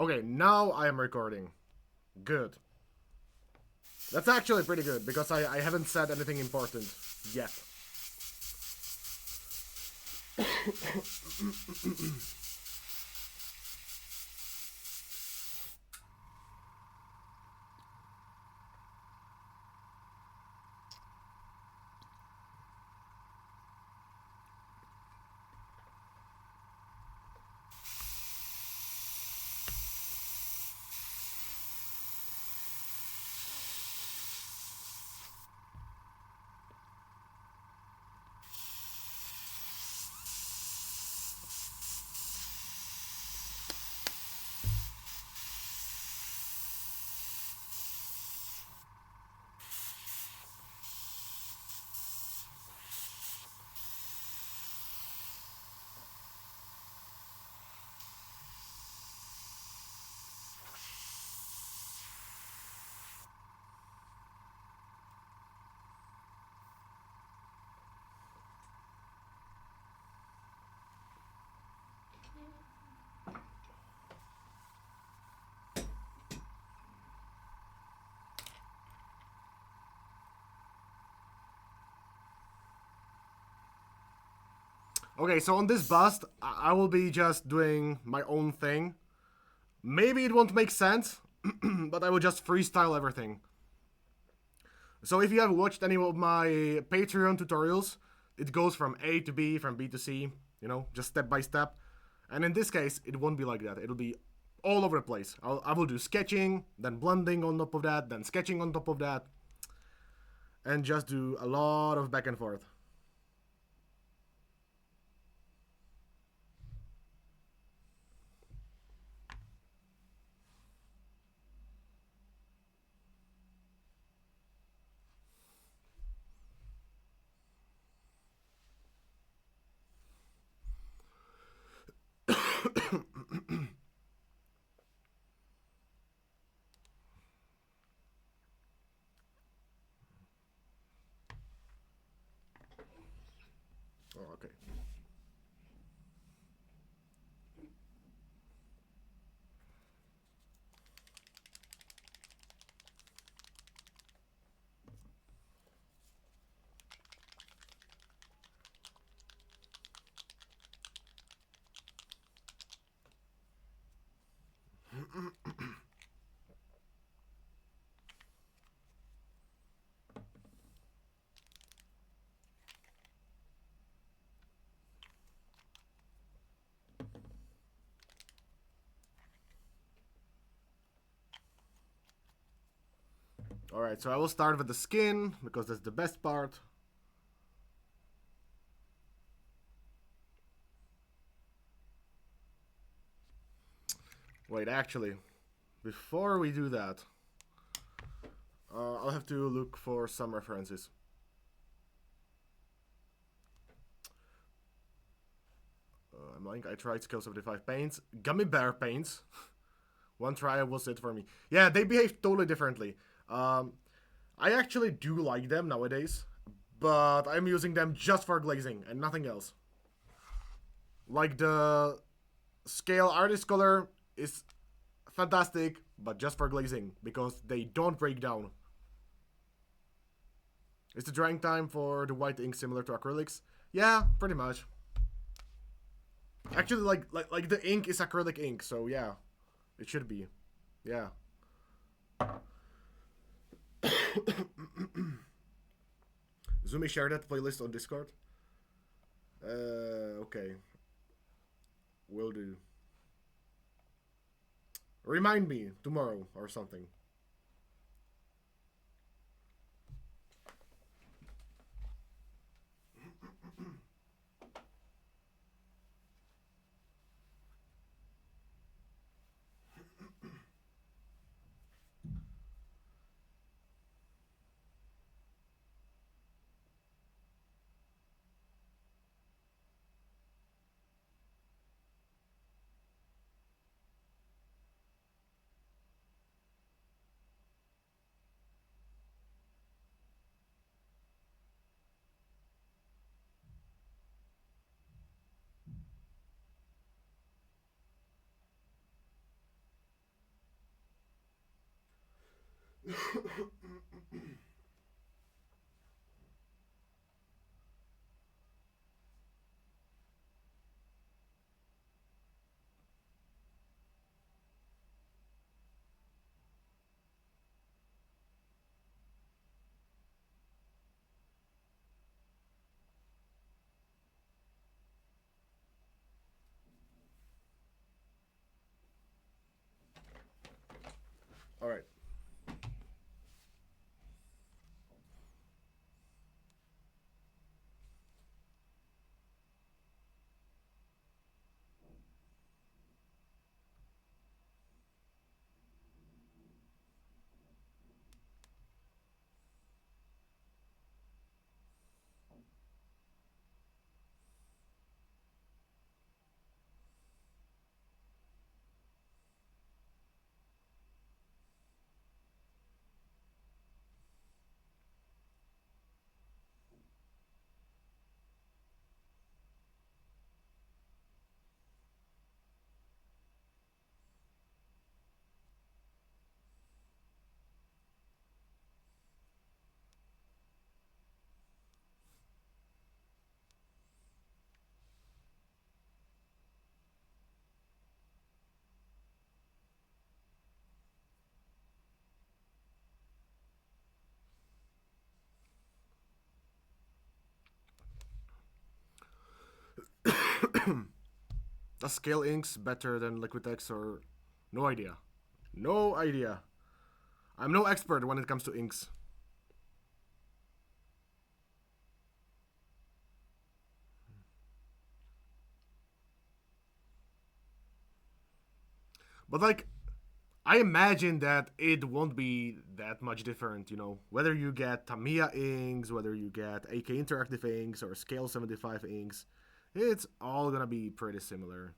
Okay, now I am recording. Good. That's actually pretty good, because I haven't said anything important yet. Okay, so on this bust, I will be just doing my own thing. Maybe it won't make sense, but I will just freestyle everything. So if you have watched any of my Patreon tutorials, it goes from A to B, from B to C, you know, just step by step. And in this case, it won't be like that. It'll be all over the place. I will do sketching, then blending on top of that, then sketching on top of that, and just do a lot of back and forth. Oh, okay. Alright, so I will start with the skin, because that's the best part. Wait, actually, before we do that, I'll have to look for some references. I'm like, I tried Skill 75 paints. Gummy bear paints. One try was it for me. Yeah, they behave totally differently. I actually do like them nowadays, but I'm using them just for glazing and nothing else. Like the scale artist color is fantastic, but just for glazing, because they don't break down. Is the drying time for the white ink similar to acrylics? Yeah, pretty much. Actually, like the ink is acrylic ink, so yeah, it should be. Yeah. Zumi, share that playlist on Discord. Okay. Will do. Remind me tomorrow or something. All right. Does scale inks better than Liquitex or no idea? No idea. I'm no expert when it comes to inks. But like I imagine that it won't be that much different, you know. Whether you get Tamiya inks, whether you get AK Interactive inks or Scale 75 inks, it's all gonna be pretty similar.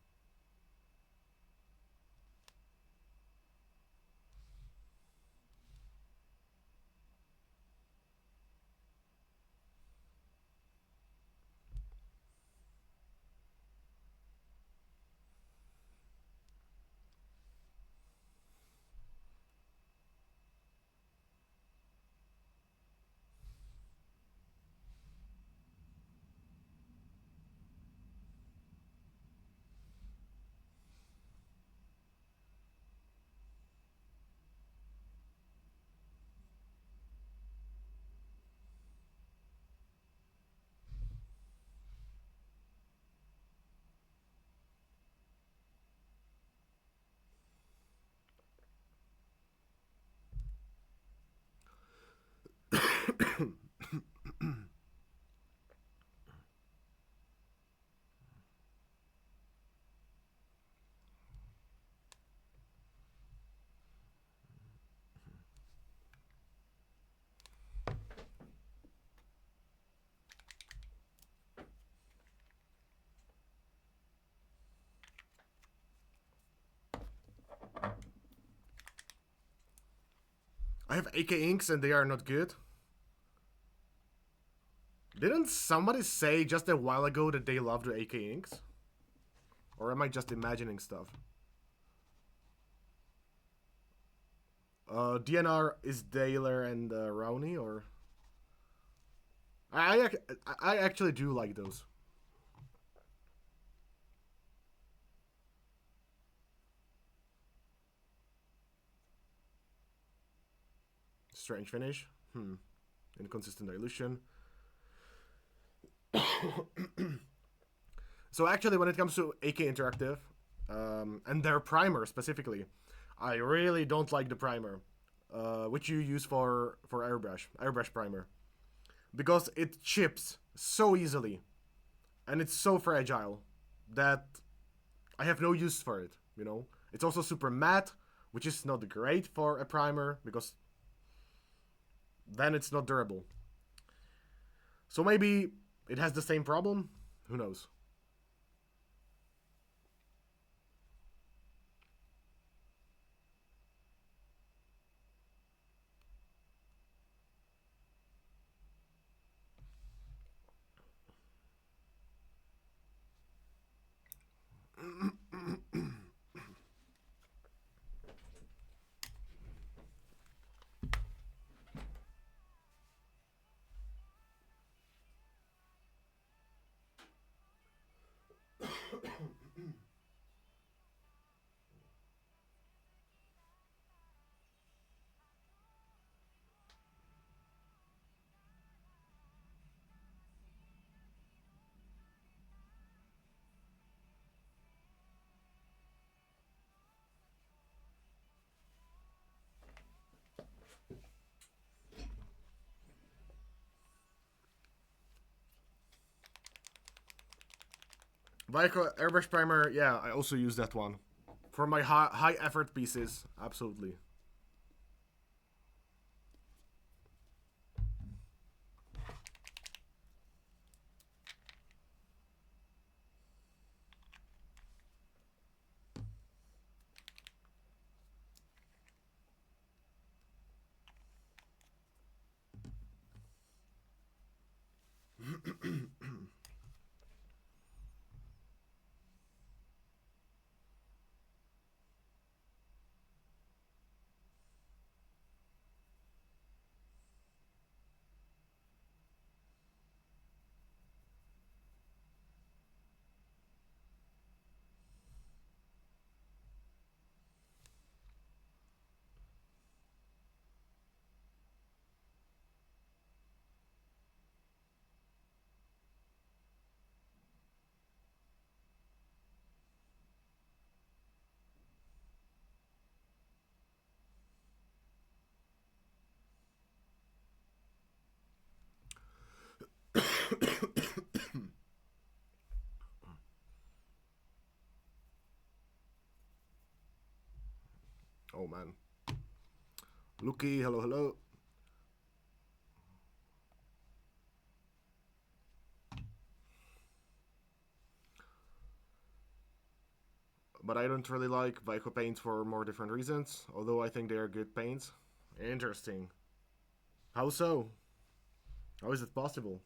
I have AK inks and they are not good. Didn't somebody say just a while ago that they loved the AK inks? Or am I just imagining stuff? DNR is Daler and Rowney, or I I actually do like those. Strange finish. Inconsistent dilution. So actually, when it comes to AK Interactive and their primer specifically, I really don't like the primer, which you use for airbrush primer, because it chips so easily and it's so fragile that I have no use for it. You know, it's also super matte, which is not great for a primer because then it's not durable. So maybe it has the same problem. Who knows? Vico Airbrush Primer, yeah, I also use that one. For my high effort pieces, absolutely. Oh man. Luki, hello, hello. But I don't really like Vico paints for more different reasons, although I think they are good paints. Interesting. How so? How is it possible?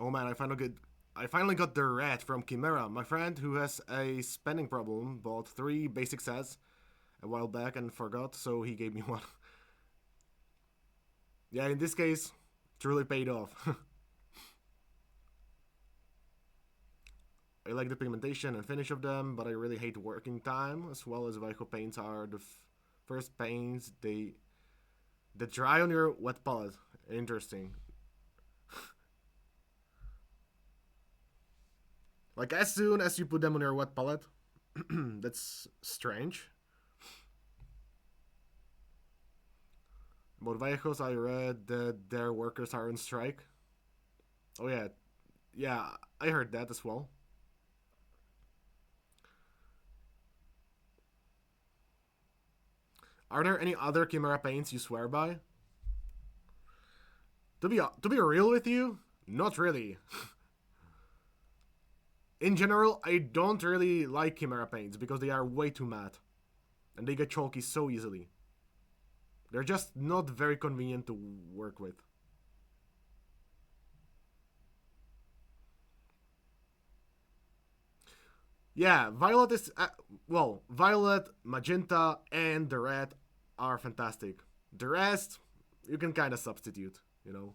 Oh man, I finally got the rat from Chimera. My friend who has a spending problem bought 3 basic sets a while back and forgot, so he gave me one. Yeah, in this case, truly paid off. I like the pigmentation and finish of them, but I really hate working time as well as Vico paints are the first paints they dry on your wet palette. Interesting. Like as soon as you put them on your wet palette, that's strange. About Viejos, I read that their workers are on strike. Oh yeah, yeah, I heard that as well. Are there any other Chimera paints you swear by? To be real with you, not really. In general, I don't really like Chimera paints because they are way too matte and they get chalky so easily. They're just not very convenient to work with. Yeah, violet is well, violet, magenta, and the red are fantastic. The rest you can kind of substitute, you know.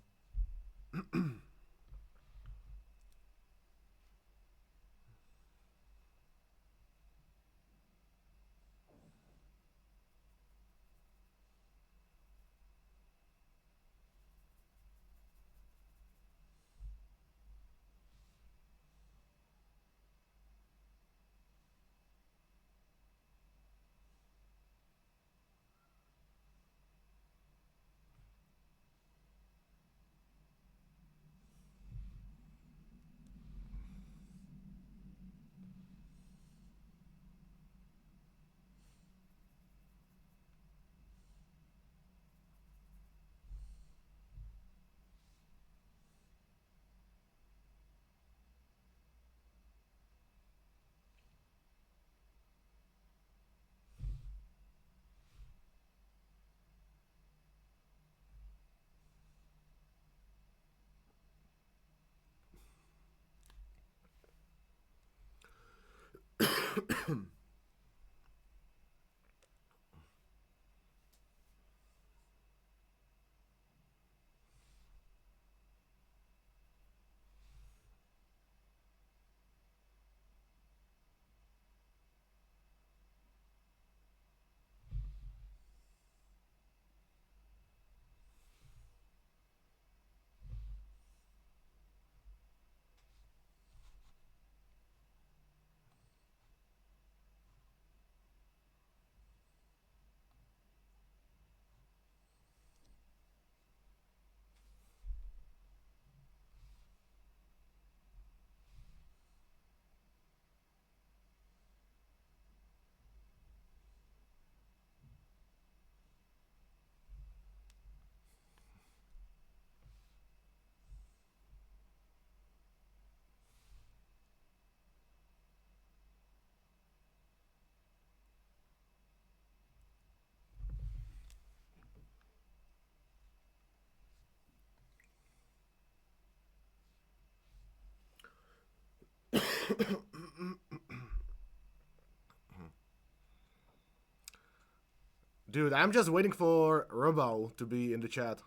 Dude, I'm just waiting for Robo to be in the chat.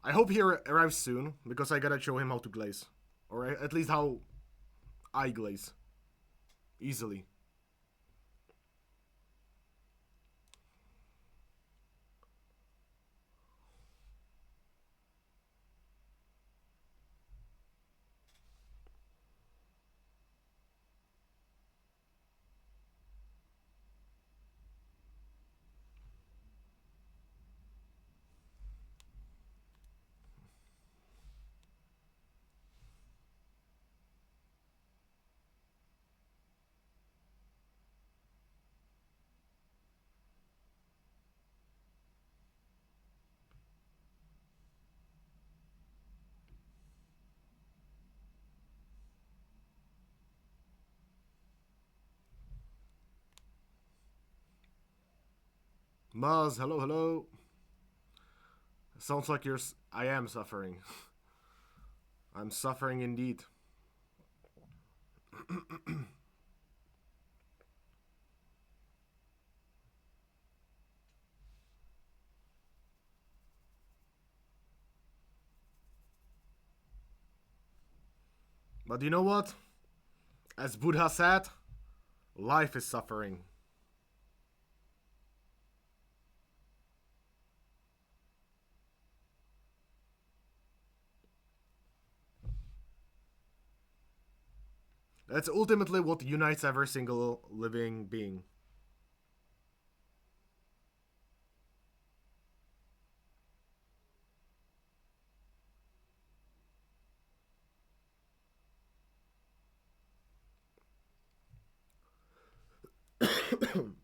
I hope he arrives soon, because I gotta show him how to glaze. Or at least how I glaze. Easily. Muzz, hello, hello. Sounds like I am suffering. I'm suffering indeed. But you know what? As Buddha said, life is suffering. That's ultimately what unites every single living being.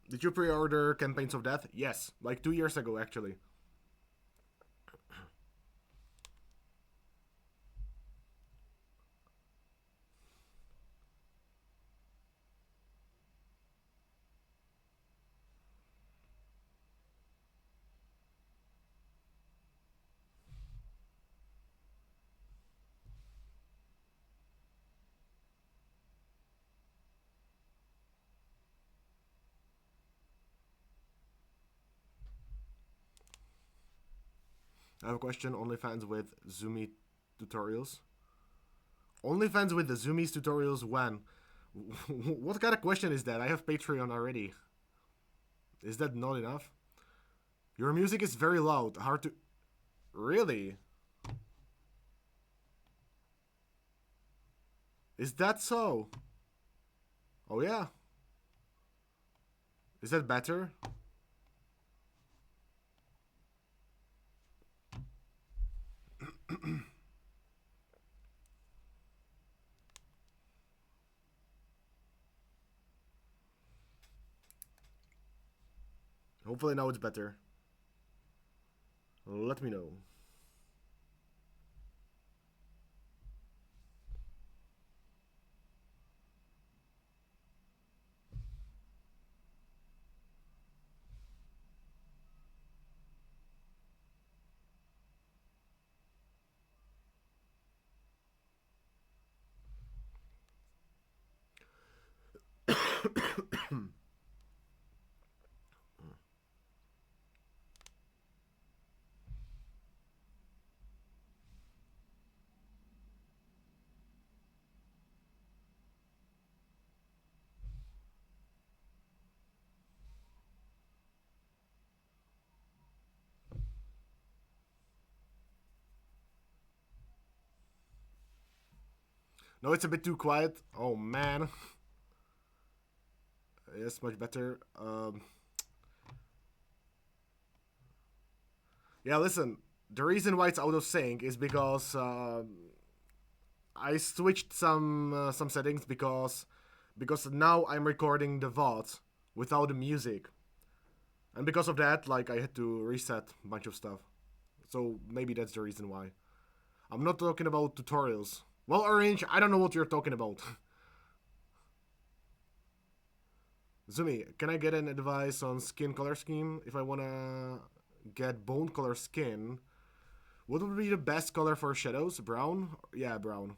Did you pre-order Campaigns of Death? Yes, like 2 years ago actually. I have a question. OnlyFans with Zoomy tutorials. OnlyFans with the Zoomies tutorials when? What kind of question is that? I have Patreon already. Is that not enough? Your music is very loud. Hard to. Really? Is that so? Oh yeah. Is that better? Hopefully now it's better. Let me know. No, it's a bit too quiet. Oh man. Yes, much better. Yeah, listen. The reason why it's out of sync is because I switched some settings because now I'm recording the VOD without the music, and because of that, like I had to reset a bunch of stuff. So maybe that's the reason why. I'm not talking about tutorials. Well, Orange, I don't know what you're talking about. Zumi, can I get an advice on skin color scheme if I wanna get bone color skin? What would be the best color for shadows? Brown? Yeah, brown.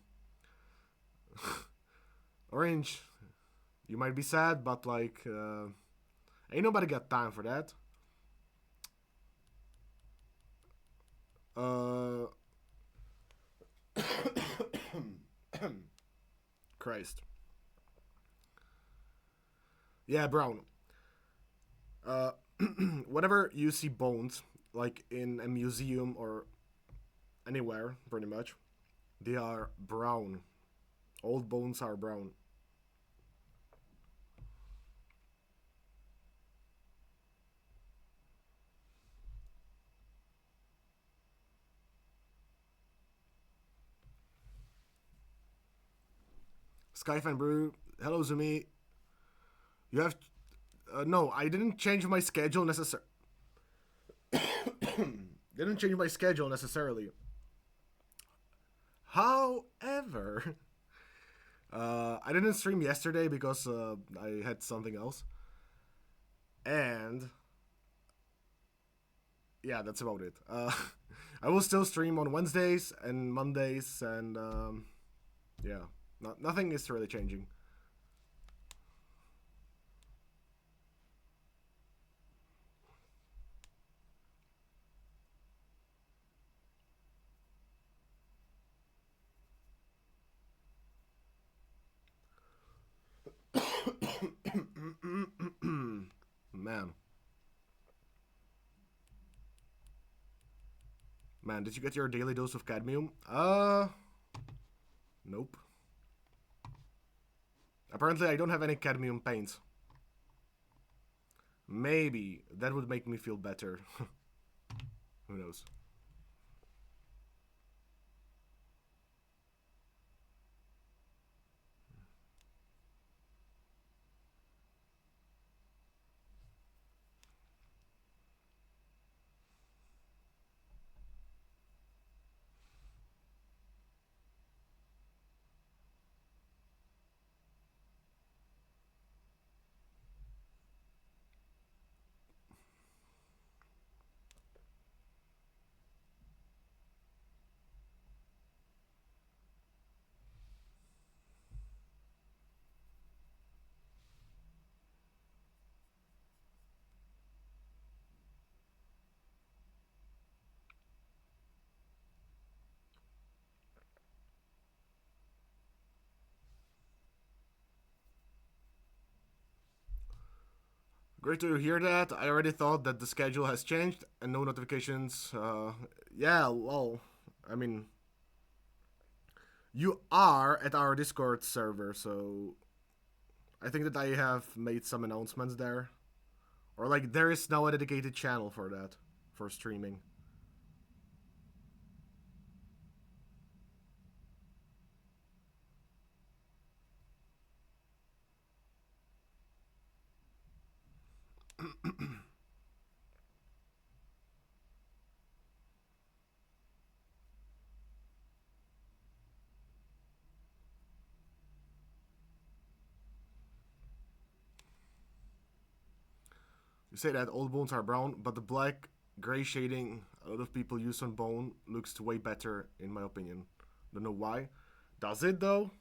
Orange, you might be sad, but like, ain't nobody got time for that. Uh, Christ. Yeah, brown. Uh, whenever you see bones, like in a museum or anywhere, pretty much, they are brown. Old bones are brown. Skyfan Brew, hello Zumi. You have no, I didn't change my schedule necessarily. Didn't change my schedule necessarily. However, I didn't stream yesterday because I had something else, and yeah, that's about it. I will still stream on Wednesdays and Mondays, and yeah, nothing is really changing. Man, man, did you get your daily dose of cadmium? Nope. Apparently, I don't have any cadmium paints. Maybe that would make me feel better. Who knows? Great to hear that. I already thought that the schedule has changed and no notifications. Yeah, well, I mean, you are at our Discord server, so I think that I have made some announcements there. Or, like, there is now a dedicated channel for that, for streaming. You say that old bones are brown, but the black gray shading a lot of people use on bone looks way better, in my opinion. Don't know why. Does it, though?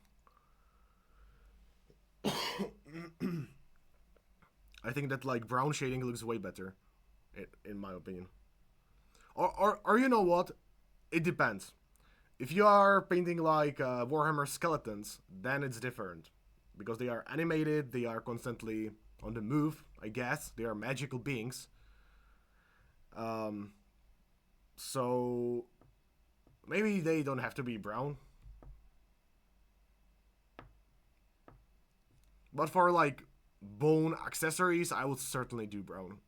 I think that like brown shading looks way better, in my opinion. Or you know what? It depends. If you are painting like Warhammer skeletons, then it's different because they are animated. They are constantly on the move. I guess they are magical beings. Um, so maybe they don't have to be brown. But for like bone accessories, I would certainly do brown.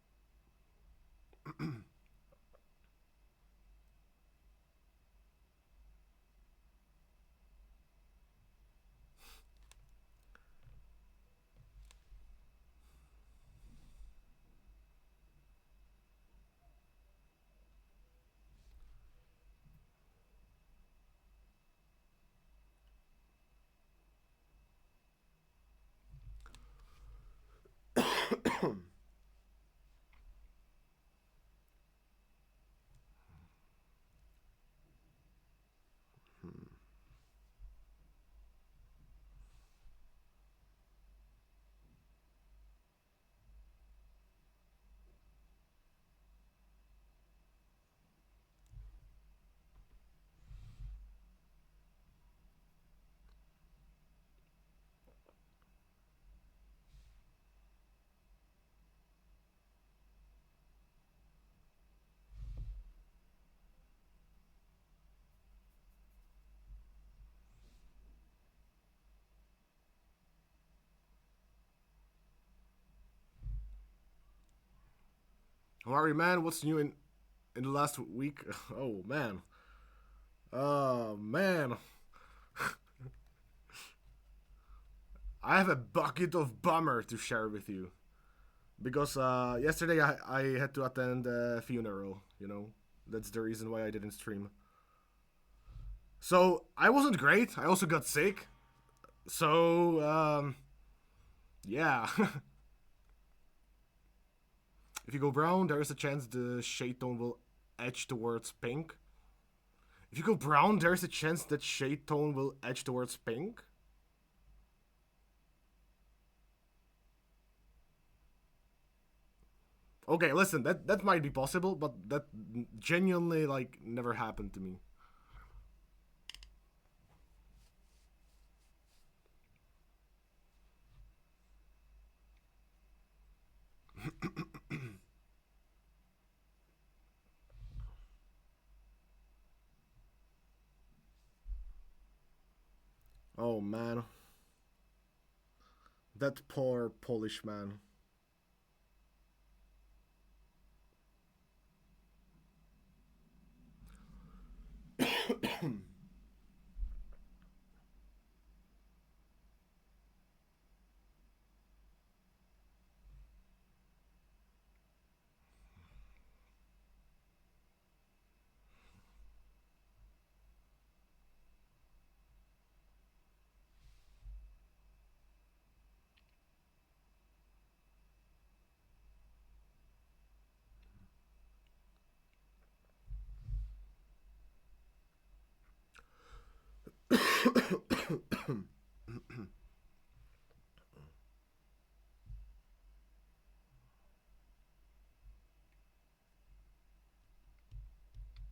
Alright, man. What's new in the last week? Oh man. Oh man. I have a bucket of bummer to share with you because yesterday I had to attend a funeral. You know, that's the reason why I didn't stream. So I wasn't great. I also got sick. So yeah. If you go brown, there is a chance the shade tone will edge towards pink. If you go brown, there is a chance that shade tone will edge towards pink. Okay, listen, that might be possible, but that genuinely like never happened to me. Oh man, that poor Polish man.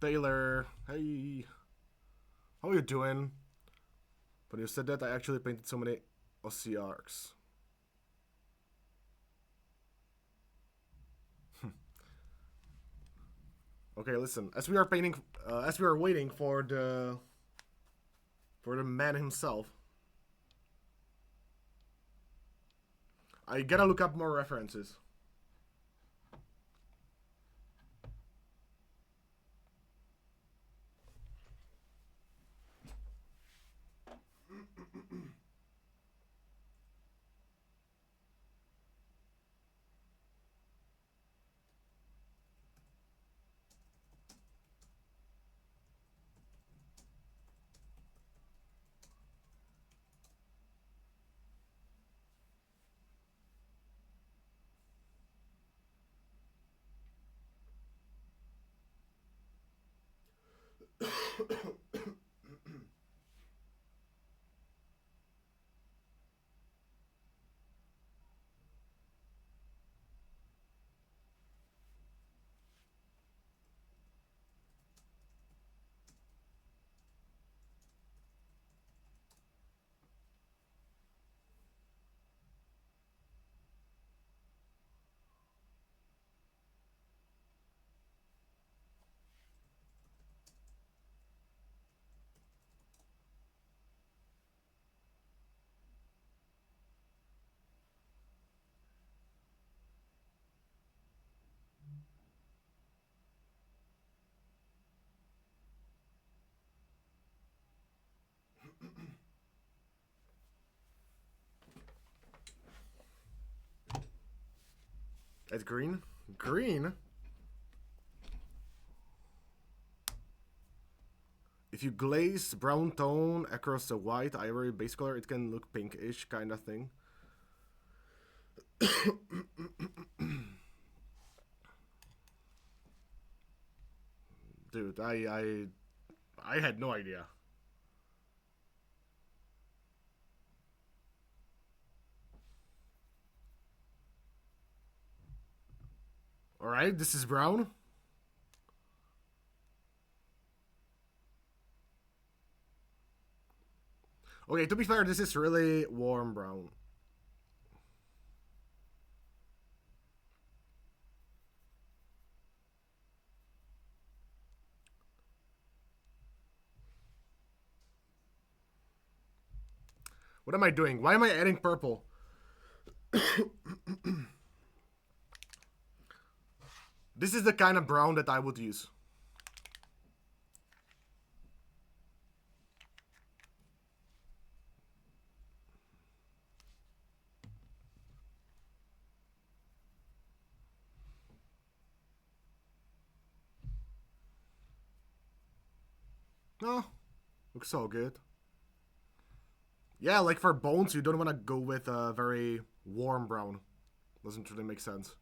Taylor, hey, how are you doing? When you said that, I actually painted so many OCRs. Okay, listen. As we are painting, as we are waiting for the man himself, I gotta look up more references. It's green. Green? If you glaze brown tone across a white ivory base color, it can look pinkish kind of thing. Dude, I had no idea. Alright, this is brown. Okay, to be fair, this is really warm brown. What am I doing? Why am I adding purple? This is the kind of brown that I would use. Oh, looks so good. Yeah, like for bones, you don't want to go with a very warm brown. Doesn't really make sense.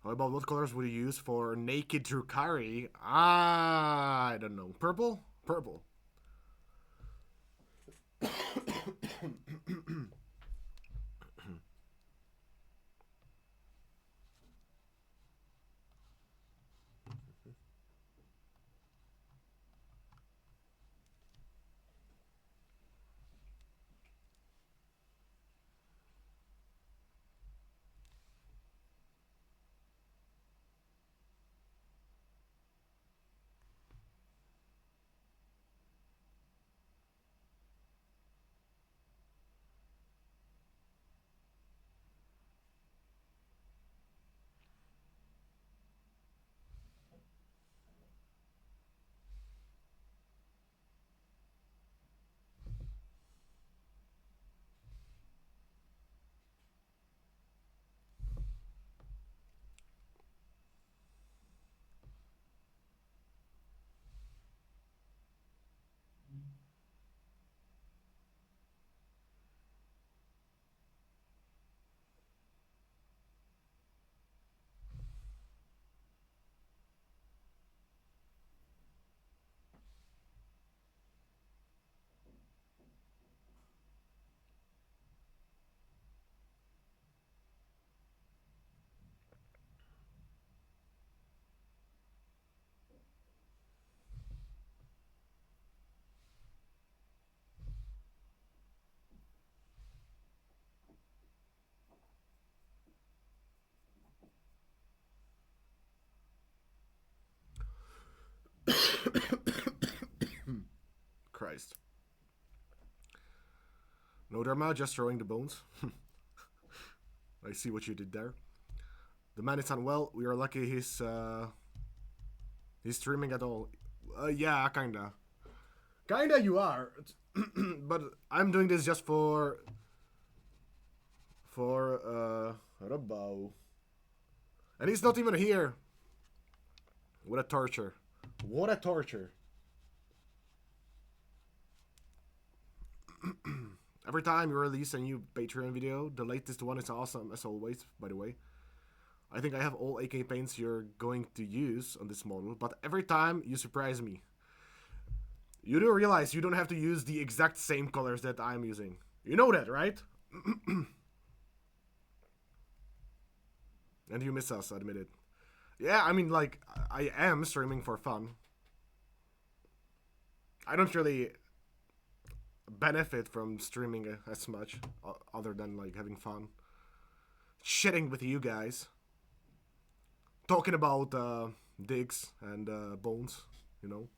How about what colors would you use for naked Drukari? I don't know. Purple? Purple. Christ. No drama, just throwing the bones. I see what you did there. The man is unwell. We are lucky he's streaming at all. Yeah, kinda. Kinda you are. But I'm doing this just for Rabau. And he's not even here. What a torture. What a torture. Every time you release a new Patreon video, the latest one is awesome as always, by the way. I think I have all AK paints you're going to use on this model, but every time you surprise me. You do realize you don't have to use the exact same colors that I'm using. You know that, right? And you miss us, admit it. Yeah, I mean, like, I am streaming for fun. I don't really benefit from streaming as much, other than, like, having fun. Shitting with you guys. Talking about digs and bones, you know.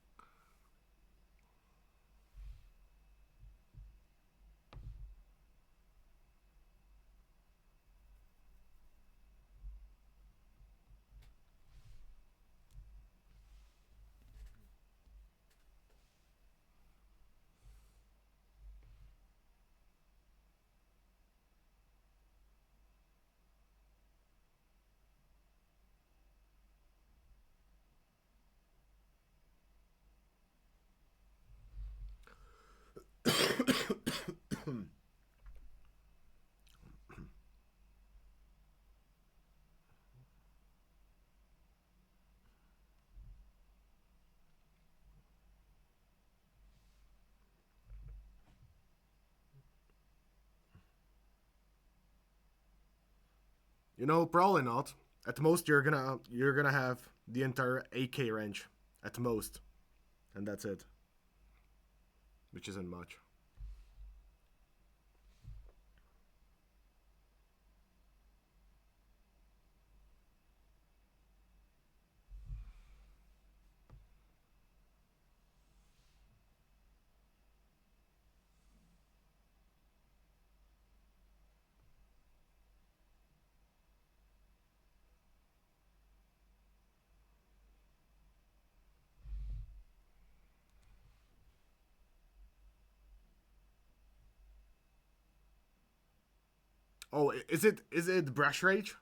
You know, probably not. At most, you're gonna have the entire AK range, at most, and that's it, which isn't much. Oh, is it brush rage?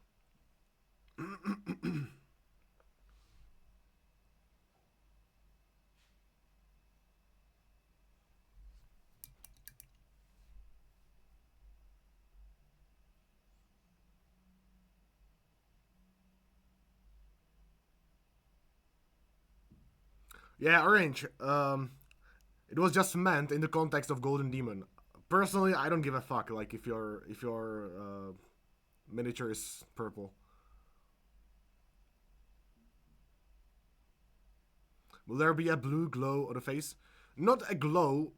Yeah, orange. It was just meant in the context of Golden Demon. Personally, I don't give a fuck. Like if your miniature is purple, will there be a blue glow on the face? Not a glow,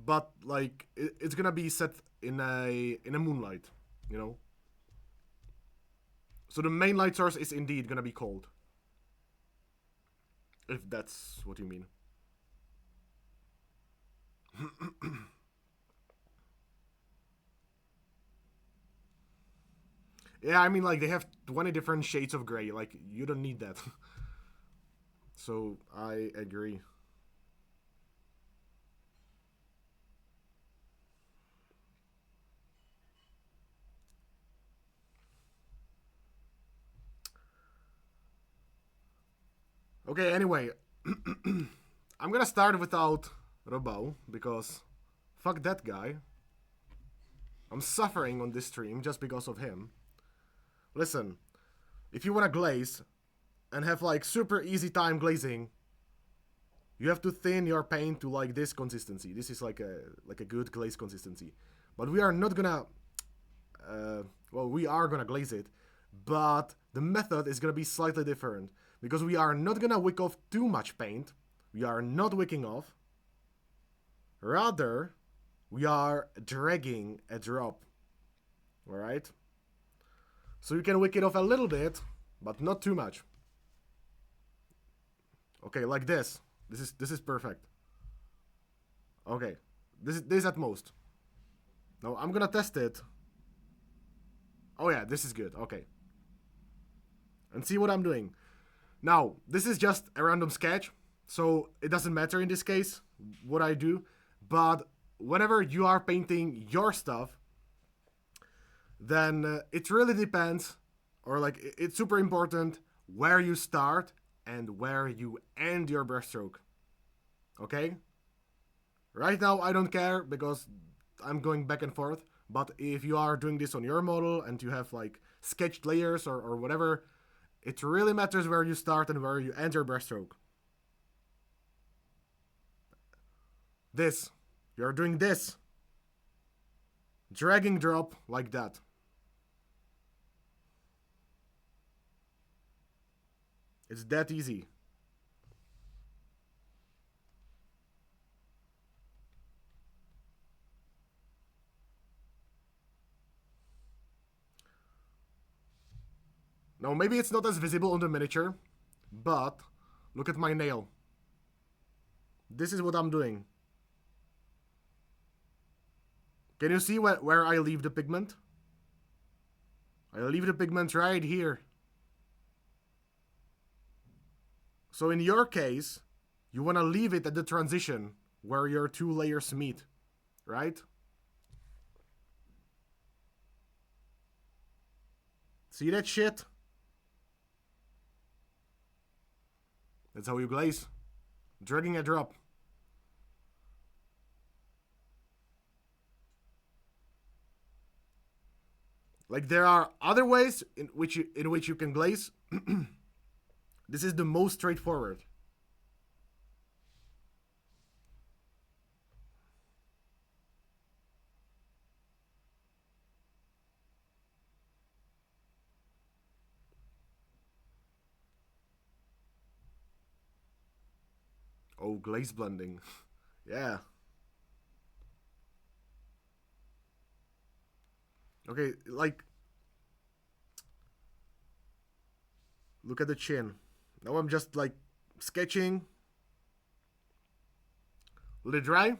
but like it's gonna be set in a moonlight. You know. So the main light source is indeed gonna be cold. If that's what you mean. Yeah, I mean like they have 20 different shades of gray. Like you don't need that. So I agree. Okay, anyway, I'm gonna start without Robo because fuck that guy. I'm suffering on this stream just because of him. Listen, if you wanna glaze and have like super easy time glazing, you have to thin your paint to like this consistency. This is like a good glaze consistency. But we are not gonna well, we are gonna glaze it, but the method is gonna be slightly different because we are not gonna wick off too much paint. We are not wicking off. Rather, we are dragging a drop. Alright? So you can wick it off a little bit, but not too much. Okay, like this. This is perfect. Okay. This is at most. Now I'm gonna test it. Oh yeah, this is good. Okay. And see what I'm doing. Now, this is just a random sketch, so it doesn't matter in this case what I do, but whenever you are painting your stuff, then it really depends, or like it's super important where you start and where you end your brushstroke. Okay? Right now, I don't care because I'm going back and forth, but if you are doing this on your model and you have like sketched layers or whatever, it really matters where you start and where you end your brushstroke. This. You're doing this. Dragging drop like that. It's that easy. Now, maybe it's not as visible on the miniature, but look at my nail. This is what I'm doing. Can you see where I leave the pigment? I leave the pigment right here. So in your case, you want to leave it at the transition where your two layers meet, right? See that shit? That's how you glaze. Dragging a drop. Like there are other ways in which you can glaze. This is the most straightforward. Oh, glaze blending. Yeah. Okay, like, look at the chin. Now I'm just like sketching. Let it dry.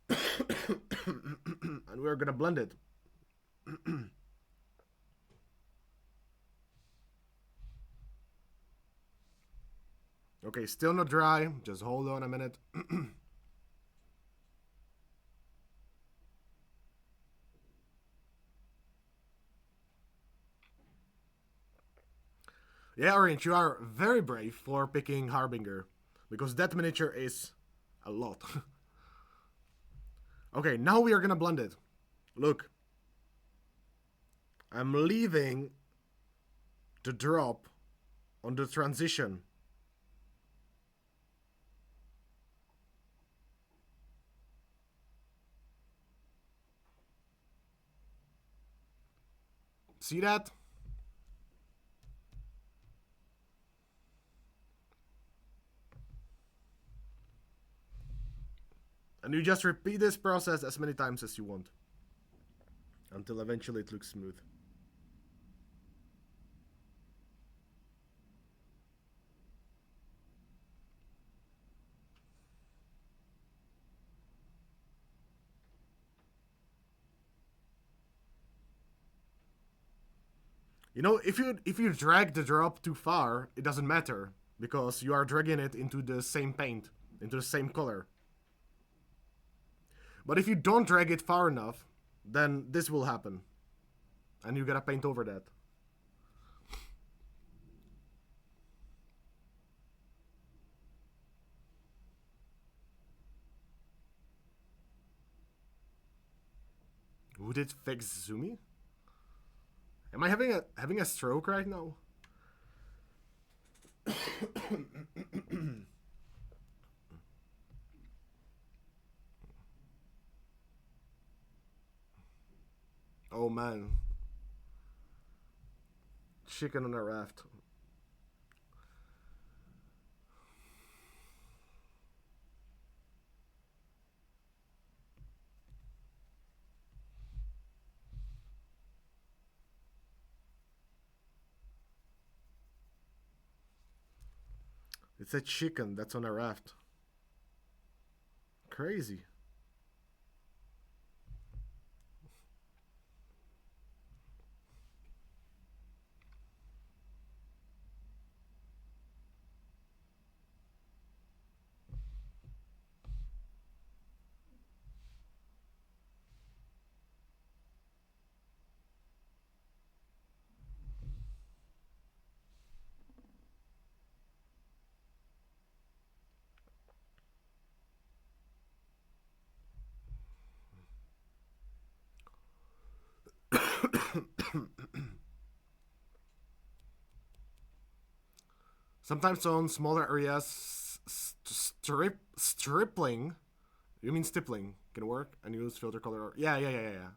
And we're gonna blend it. Okay, still not dry. Just hold on a minute. Yeah, Orange, you are very brave for picking Harbinger. Because that miniature is a lot. Okay, now we are gonna blend it. Look. I'm leaving the drop on the transition. See that? And you just repeat this process as many times as you want. Until eventually it looks smooth. You know, if you drag the drop too far, it doesn't matter because you are dragging it into the same paint, into the same color. But if you don't drag it far enough, then this will happen, and you gotta paint over that. Who did fix Zumi? Am I having a stroke right now? Oh man, chicken on a raft. It's a chicken that's on a raft. Crazy. Sometimes on smaller areas, stripling. You mean stippling can work and use filter color. Yeah, yeah, yeah, yeah, yeah.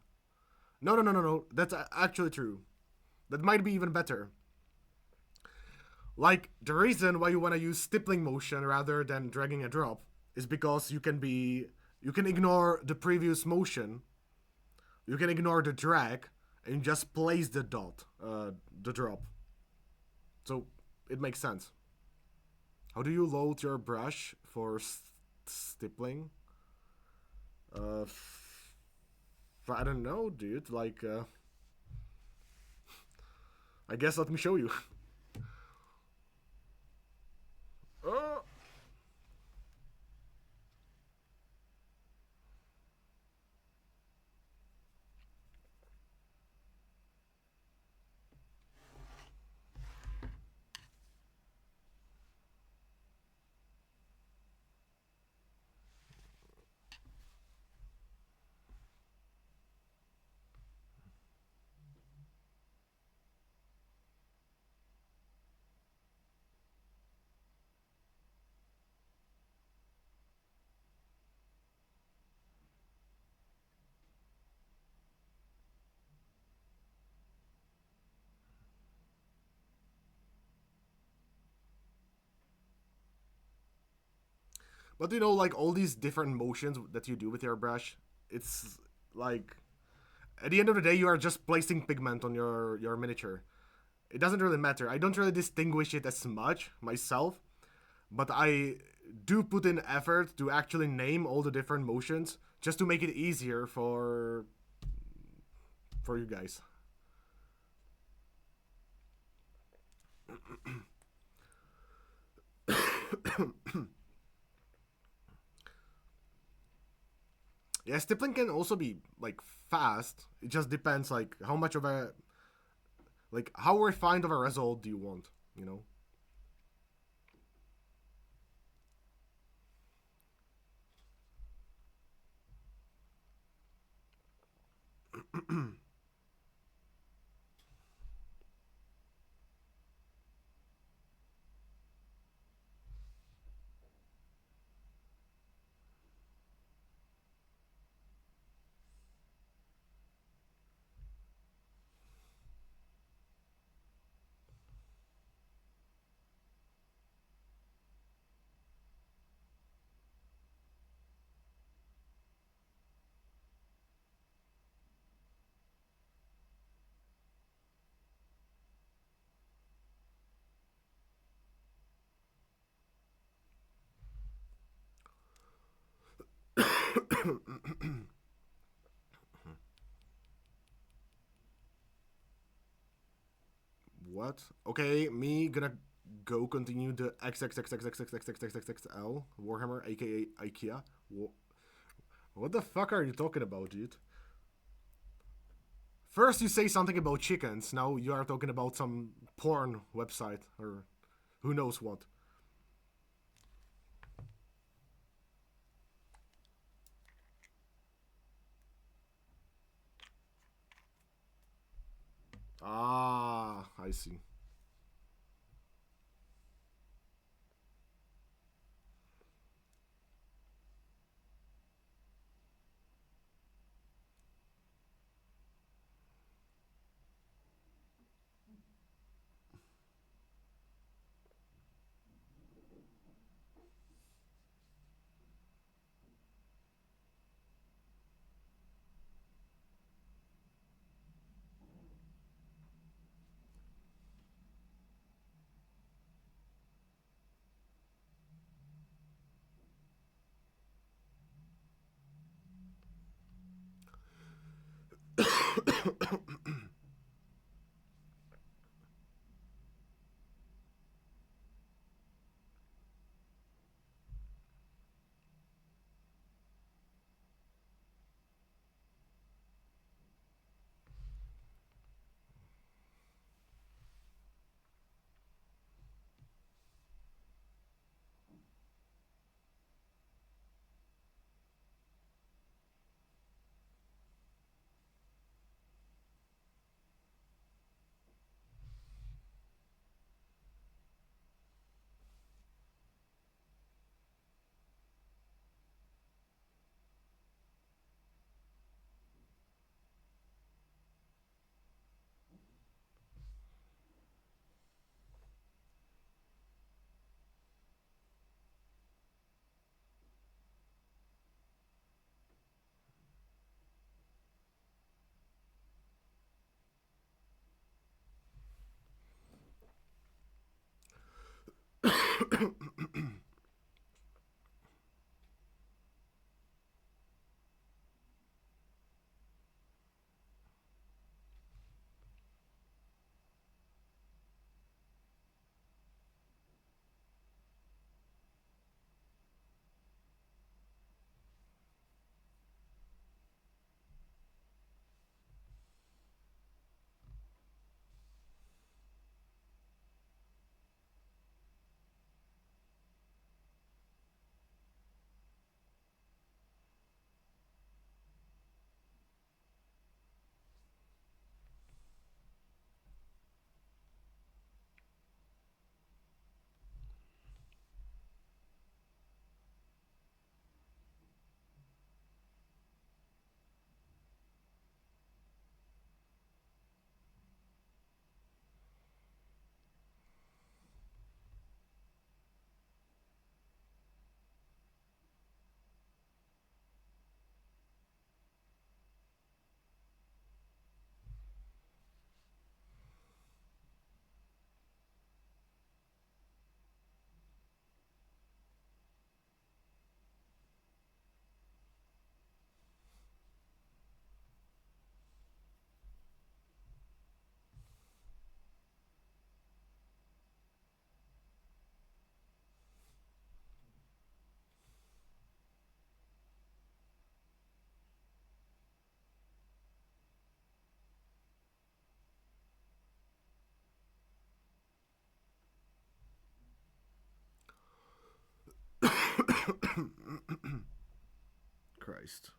No, no, no, no, no. That's actually true. That might be even better. Like the reason why you want to use stippling motion rather than dragging a drop is because you can ignore the previous motion, you can ignore the drag, and just place the drop. So it makes sense. How do you load your brush for stippling? Uh, I don't know, dude. Like, I guess let me show you. Oh, But you know, like all these different motions that you do with your brush, it's like at the end of the day, you are just placing pigment on your miniature. It doesn't really matter. I don't really distinguish it as much myself, but I do put in effort to actually name all the different motions just to make it easier for you guys. Yeah, stippling can also be like fast. It just depends like how much of a like how refined of a result do you want, you know? What? Okay, me gonna go continue the XXXXXXXXXXL Warhammer, aka IKEA. What the fuck are you talking about, dude? First you say something about chickens, now you are talking about some porn website or who knows what. Ah, I see. Christ.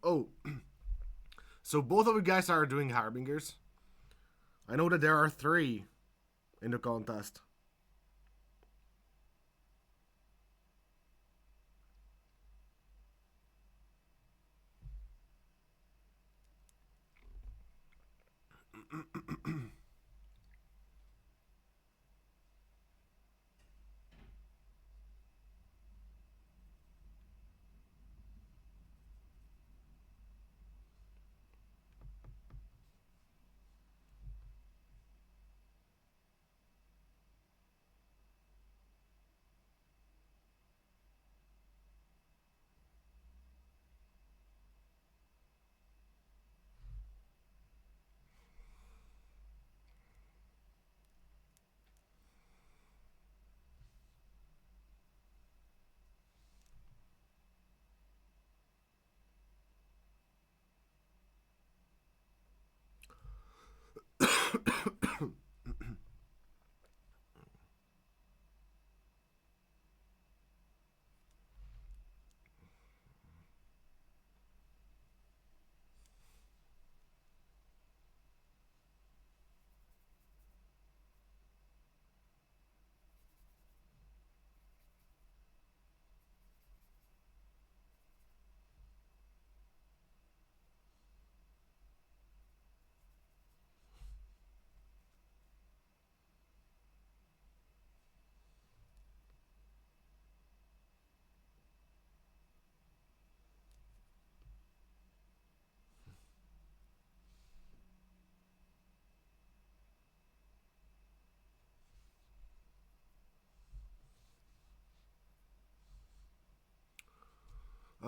Oh, so both of you guys are doing Harbingers? I know that there are three in the contest.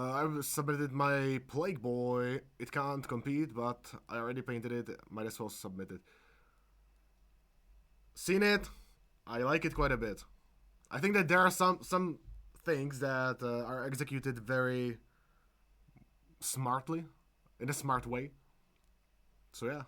I've submitted my Plague Boy. It can't compete, but I already painted it. Might as well submit it. Seen it. I like it quite a bit. I think that there are some things that are executed very smartly, in a smart way. So yeah.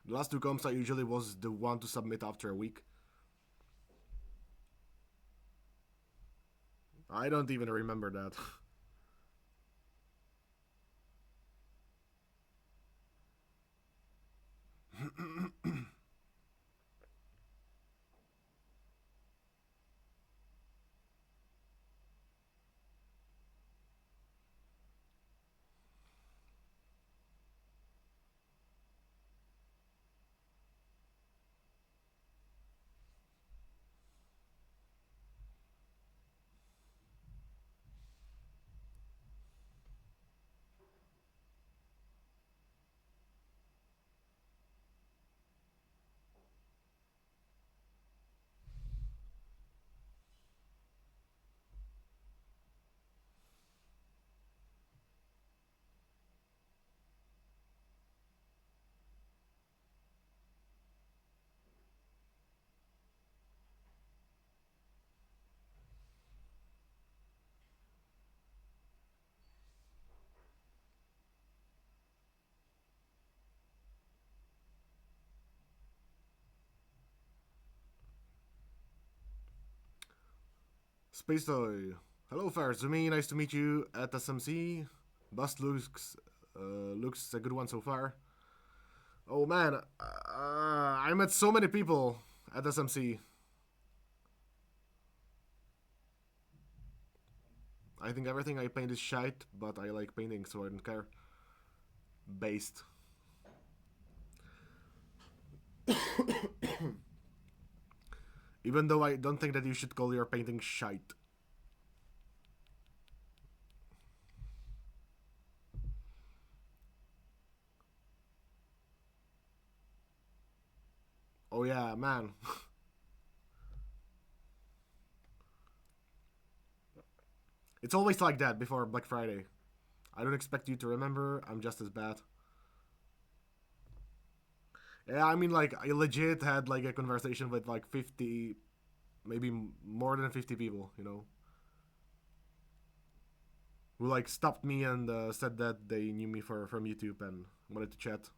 The last two comps I usually was the one to submit after a week. I don't even remember that. Space Toy. Hello, Farzumi. Nice to meet you at SMC. Bust looks a good one so far. Oh man, I met so many people at SMC. I think everything I paint is shite, but I like painting, so I don't care. Based. Even though I don't think that you should call your painting shite. Oh yeah, man. It's always like that before Black Friday. I don't expect you to remember, I'm just as bad. Yeah, I mean, like, I legit had, like, a conversation with, like, 50, maybe more than 50 people, you know? Who, like, stopped me and said that they knew me from YouTube and wanted to chat.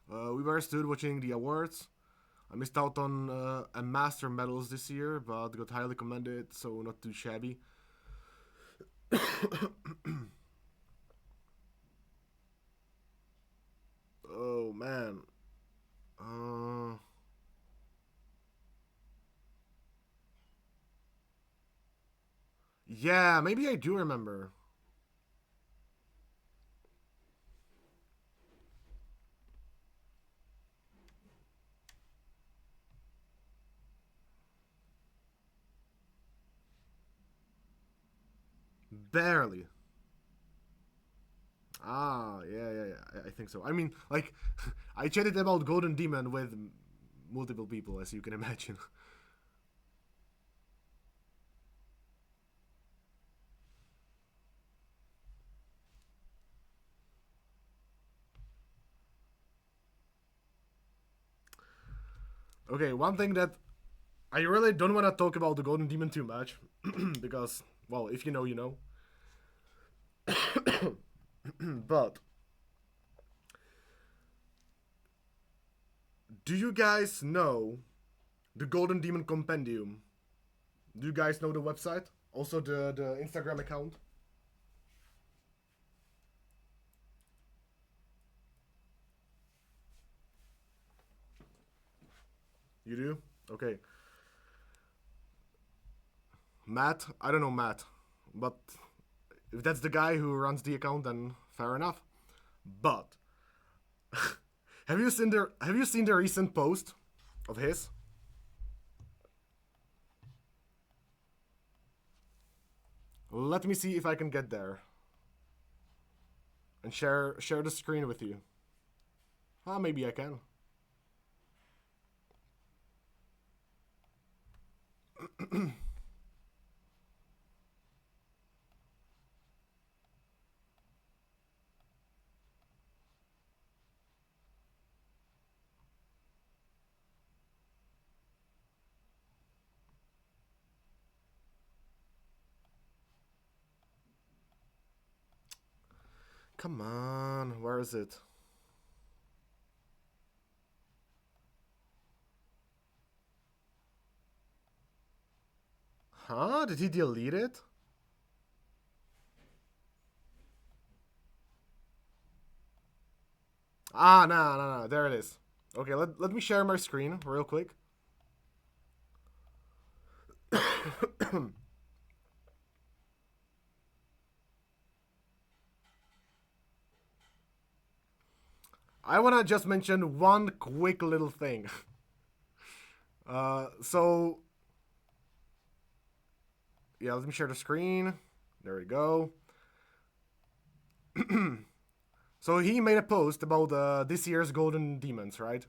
We were still watching the awards. I missed out on a master medals this year, but got highly commended, so not too shabby. Oh man. Uh, yeah, maybe I do remember. Barely. Ah, yeah. I think so. I mean, like, I chatted about Golden Demon with multiple people, as you can imagine. Okay, one thing that I really don't want to talk about the Golden Demon too much, because, well, if you know, you know. But do you guys know the Golden Demon Compendium? Do you guys know the website? Also the Instagram account? You do? Okay. Matt? I don't know Matt. But if that's the guy who runs the account, then fair enough. But have you seen the recent post of his? Let me see if I can get there and share the screen with you. Ah, maybe I can. Come on, where is it? Huh? Did he delete it? Ah, no. There it is. Okay, let me share my screen real quick. I wanna just mention one quick little thing. So yeah, let me share the screen. There we go. So he made a post about this year's Golden Demons, right?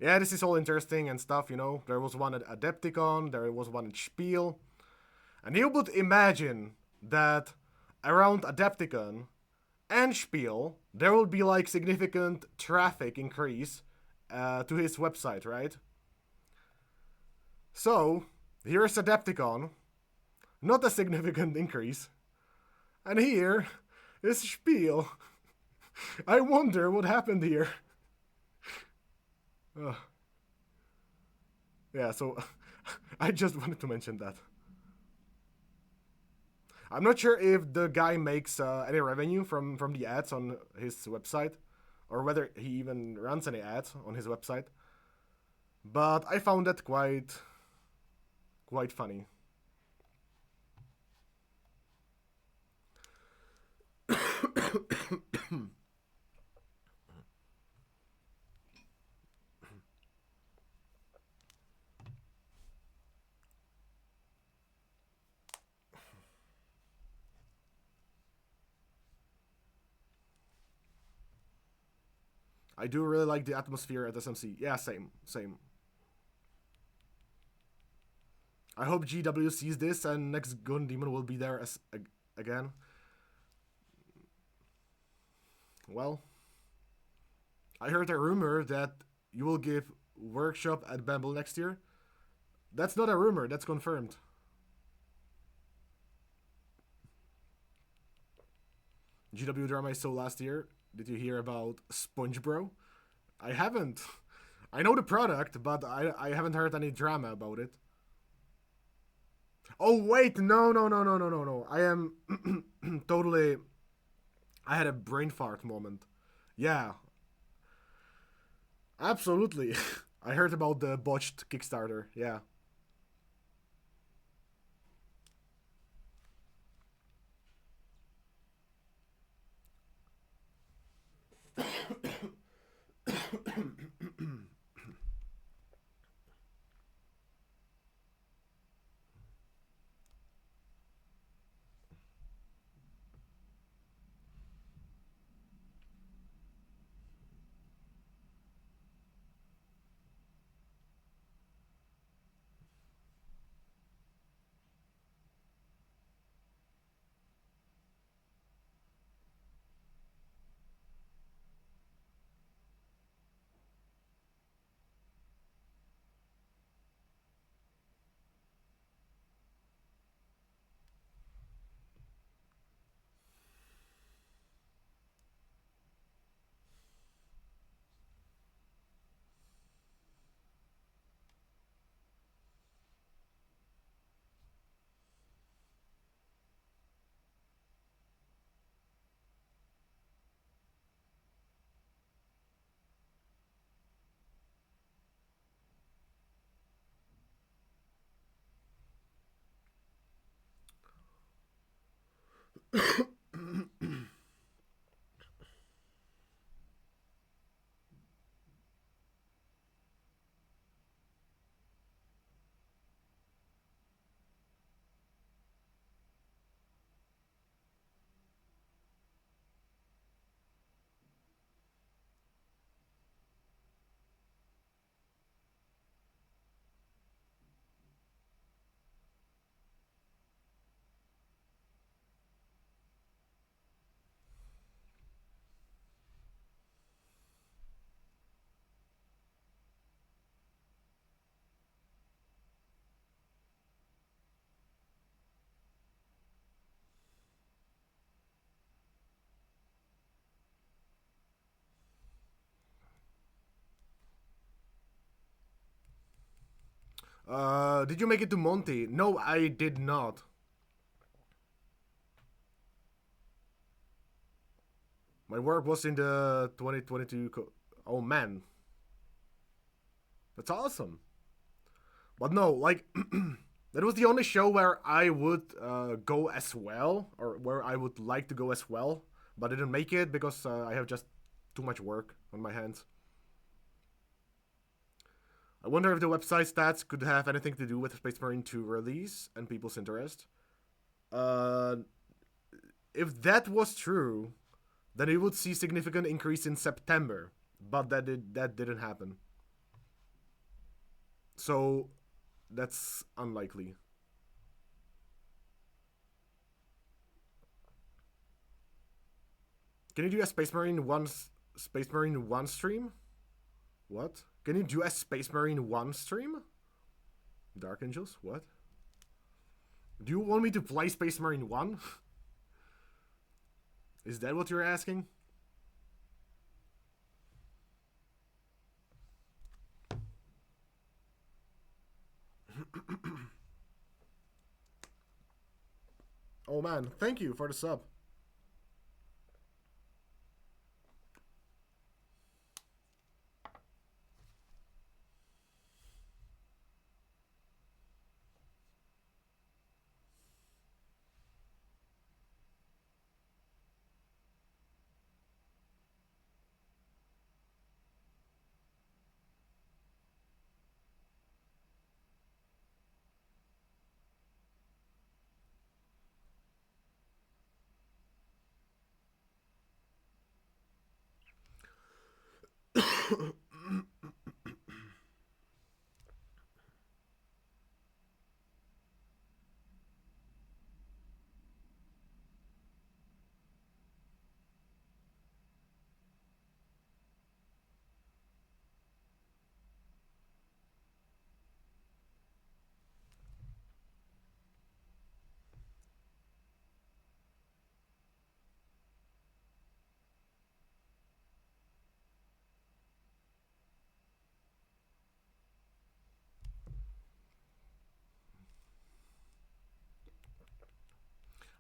Yeah, this is all interesting and stuff, you know. There was one at Adepticon, there was one at Spiel. And you would imagine that around Adepticon and Spiel, there will be like significant traffic increase to his website, right? So, here's Adepticon, not a significant increase. And here is Spiel. I wonder what happened here. Uh, yeah, so I just wanted to mention that. I'm not sure if the guy makes any revenue from the ads on his website, or whether he even runs any ads on his website. But I found that quite funny. I do really like the atmosphere at SMC. Yeah, same. I hope GW sees this and next Gun Demon will be there again. Well, I heard a rumor that you will give workshop at Bamble next year. That's not a rumor, that's confirmed. GW drama I saw last year. Did you hear about Sponge Bro? I haven't. I know the product, but I haven't heard any drama about it. Oh wait, no. I am totally. I had a brain fart moment. Yeah, absolutely. I heard about the botched Kickstarter. Yeah. Did you make it to Monty? No, I did not. My work was in the 2022. Oh man, that's awesome. But no, like that was the only show where I would go as well, or where I would like to go as well but I didn't make it because I have just too much work on my hands. I wonder if the website stats could have anything to do with Space Marine 2 release and people's interest. Uh, if that was true, then we would see significant increase in September, but that didn't happen. So that's unlikely. Can you do a Space Marine 1 stream? What? Can you do a Space Marine 1 stream? Dark Angels? What? Do you want me to play Space Marine 1? Is that what you're asking? Oh man, thank you for the sub.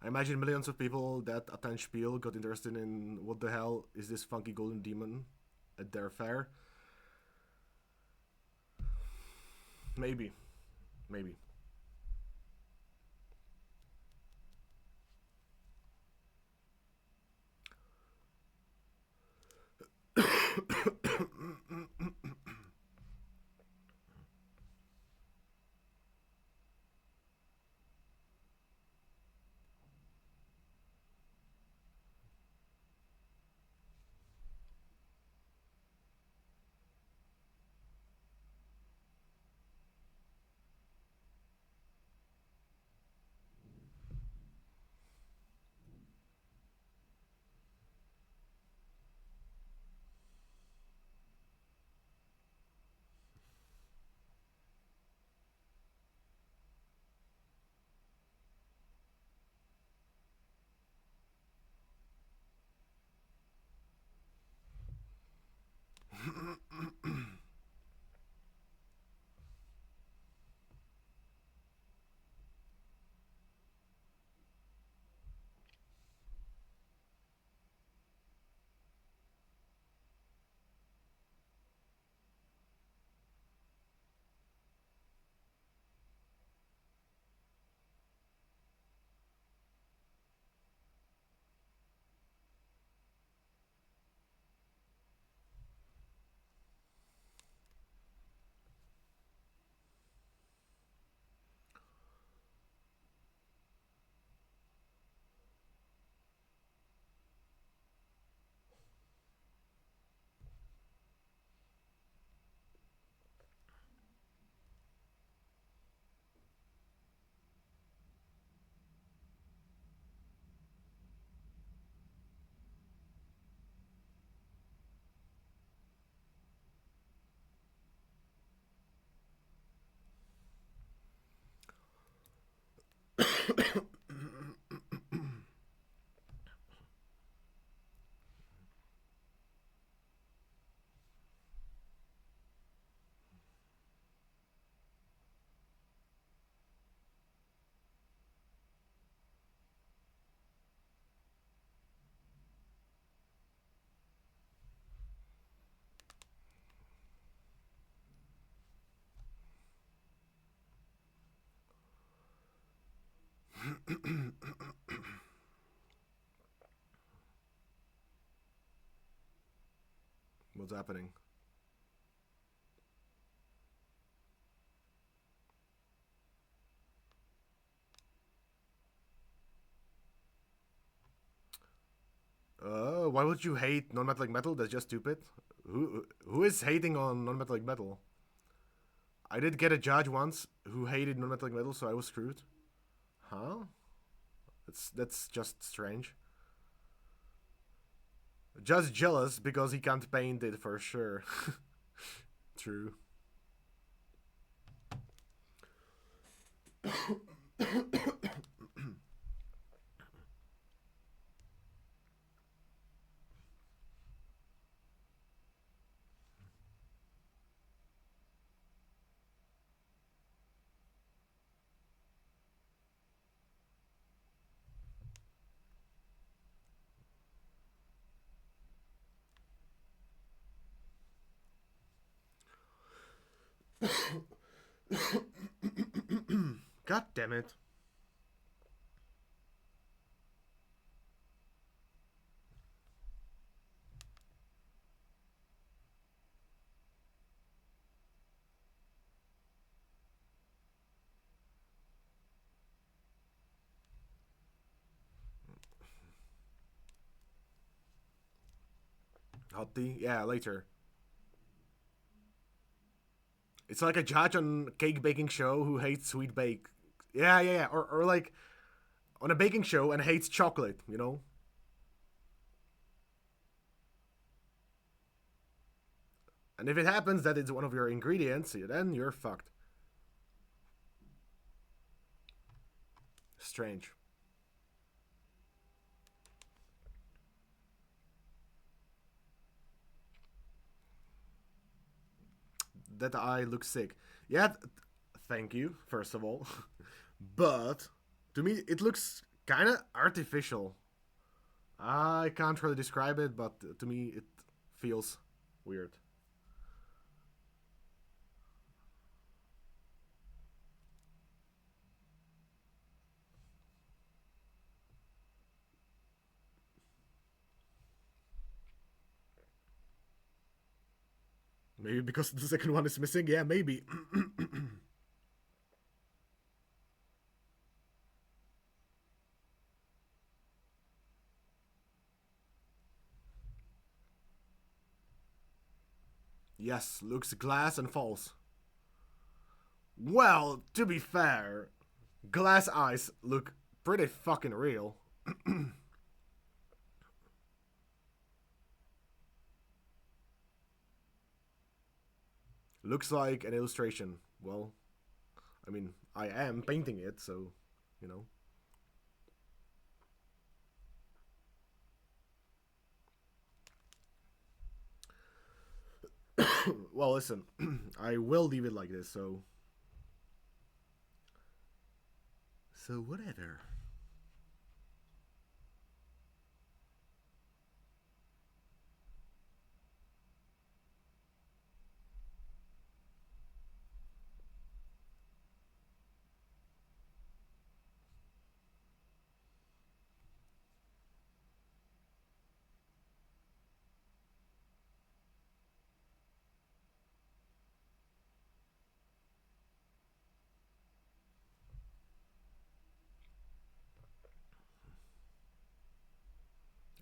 I imagine millions of people that attend Spiel got interested in what the hell is this funky golden demon at their fair. Maybe. Maybe. What's happening? Why would you hate non-metallic metal? That's just stupid. Who is hating on non-metallic metal? I did get a judge once who hated non-metallic metal, so I was screwed. Huh? That's just strange. Just jealous because he can't paint it for sure. True. God damn it. Hot tea? Yeah, later. It's like a judge on cake baking show who hates sweet bake. Yeah. Or like on a baking show and hates chocolate, you know? And if it happens that it's one of your ingredients, then you're fucked. Strange. That eye looks sick. Yeah, thank you, first of all. But to me, it looks kind of artificial. I can't really describe it, but to me, it feels weird. Maybe because the second one is missing? Yeah, maybe. Yes, looks glass and false. Well, to be fair, glass eyes look pretty fucking real. Looks like an illustration. Well, I mean, I am painting it, so, you know. Well, listen, I will leave it like this, so. So, whatever.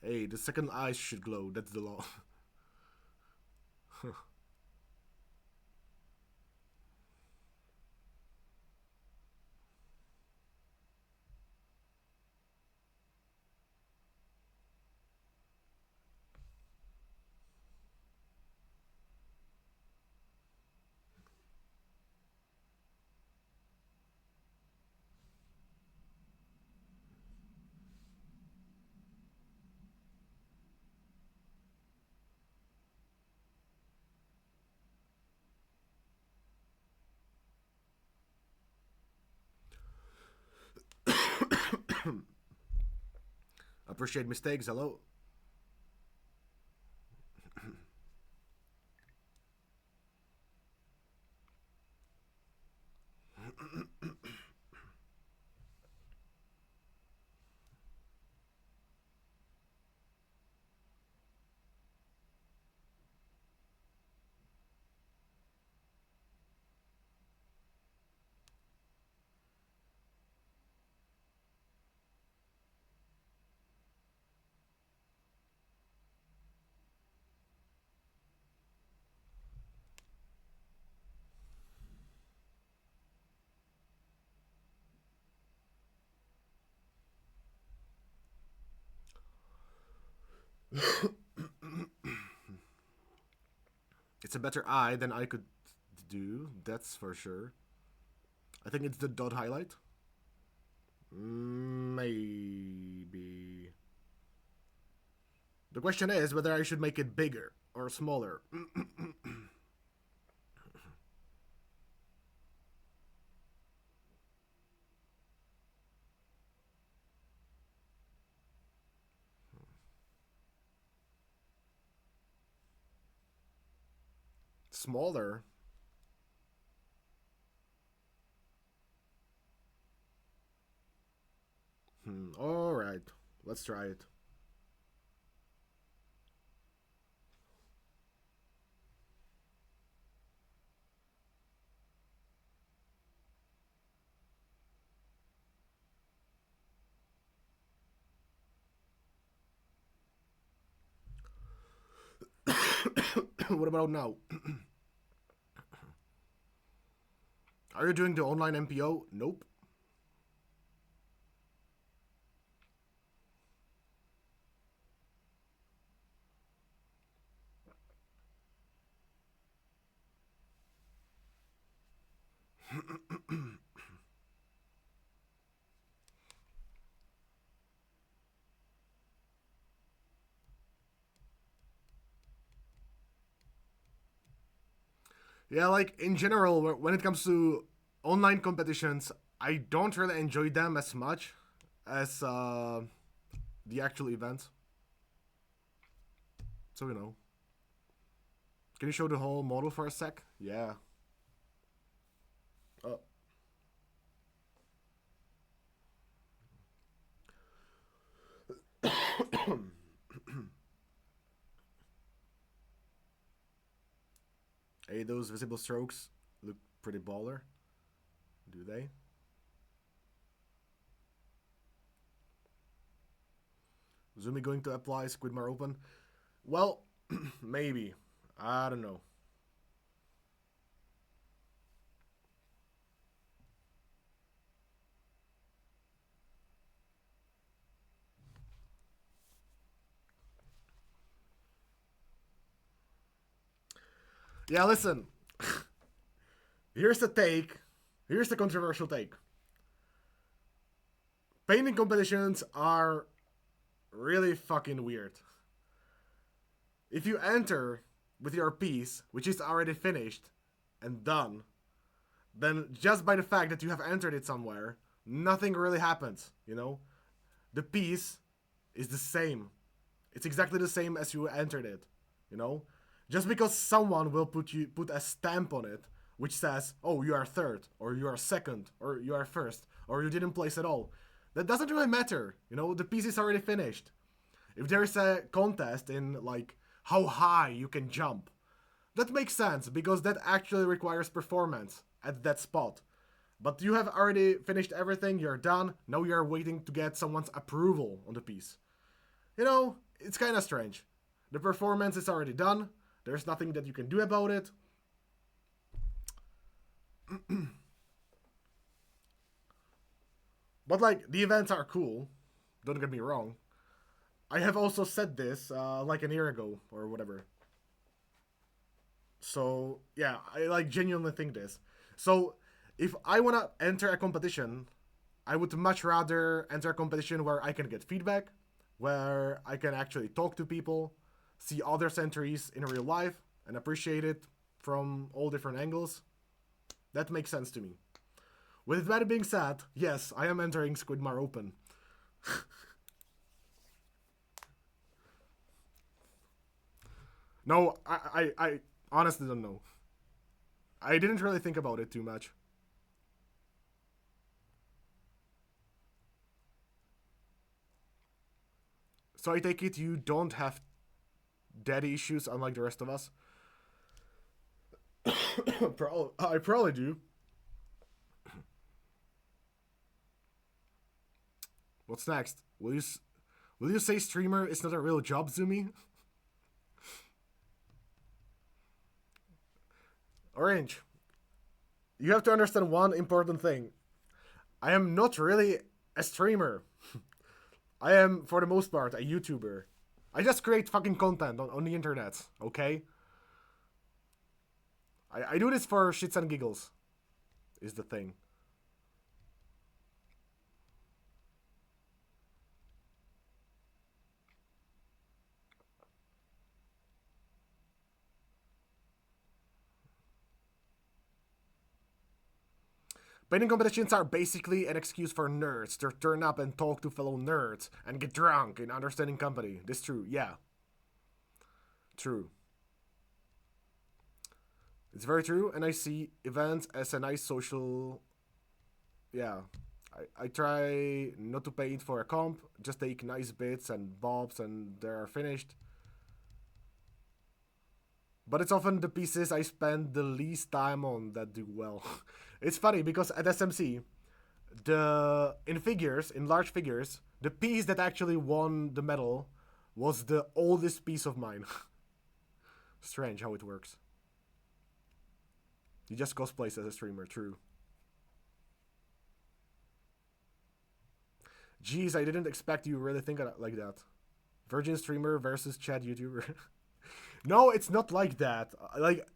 Hey, the second eye should glow, that's the law. Appreciate mistakes, hello? It's a better eye than I could do, that's for sure. I think it's the dot highlight. Maybe. The question is whether I should make it bigger or smaller. Smaller? Alright, let's try it. What about now? Are you doing the online MPO? Nope. Yeah, like in general, when it comes to online competitions, I don't really enjoy them as much as the actual events. So, you know. Can you show the whole model for a sec? Yeah. Oh. Hey, those visible strokes look pretty baller. Do they? Zumi going to apply Squidmar Open? Well, maybe. I don't know. Yeah, listen. Here's the take. Here's the controversial take. Painting competitions are really fucking weird. If you enter with your piece, which is already finished and done, then just by the fact that you have entered it somewhere, nothing really happens, you know? The piece is the same. It's exactly the same as you entered it, you know? Just because someone will put a stamp on it which says, "Oh, you are third, or you are second, or you are first, or you didn't place at all." That doesn't really matter, you know? The piece is already finished. If there's a contest in like how high you can jump, that makes sense because that actually requires performance at that spot. But you have already finished everything, you're done, now you're waiting to get someone's approval on the piece. You know, it's kind of strange. The performance is already done, there's nothing that you can do about it. But like, the events are cool, don't get me wrong. I have also said this like an year ago or whatever. So yeah, I like genuinely think this. So if I wanna enter a competition, I would much rather enter a competition where I can get feedback, where I can actually talk to people, see others' entries in real life, and appreciate it from all different angles. That makes sense to me. With that being said, yes, I am entering Squidmar Open. No, I honestly don't know. I didn't really think about it too much. So I take it you don't have daddy issues unlike the rest of us? I probably do. What's next? Will you say streamer is not a real job, Zumi? Orange, you have to understand one important thing. I am not really a streamer. I am, for the most part, a YouTuber. I just create fucking content on the internet, okay? I do this for shits and giggles, is the thing. Painting competitions are basically an excuse for nerds to turn up and talk to fellow nerds and get drunk in understanding company. This true, yeah. True. It's very true, and I see events as a nice social. Yeah. I try not to paint for a comp, just take nice bits and bobs and they are finished. But it's often the pieces I spend the least time on that do well. It's funny because at SMC, in large figures, the piece that actually won the medal was the oldest piece of mine. Strange how it works. He just cosplays as a streamer, true. Jeez, I didn't expect you really think like that. Virgin streamer versus Chad YouTuber. No, it's not like that. Like,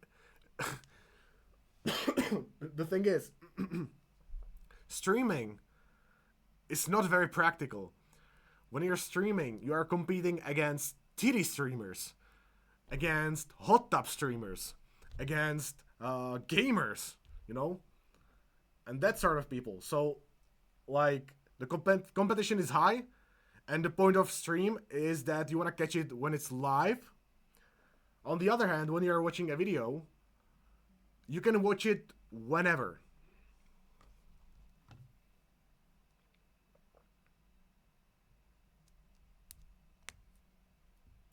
the thing is, streaming is not very practical. When you're streaming, you are competing against titty streamers, against hot tub streamers, against gamers, you know, and that sort of people. So, like, the competition is high, and the point of stream is that you want to catch it when it's live. On the other hand, when you're watching a video, you can watch it whenever.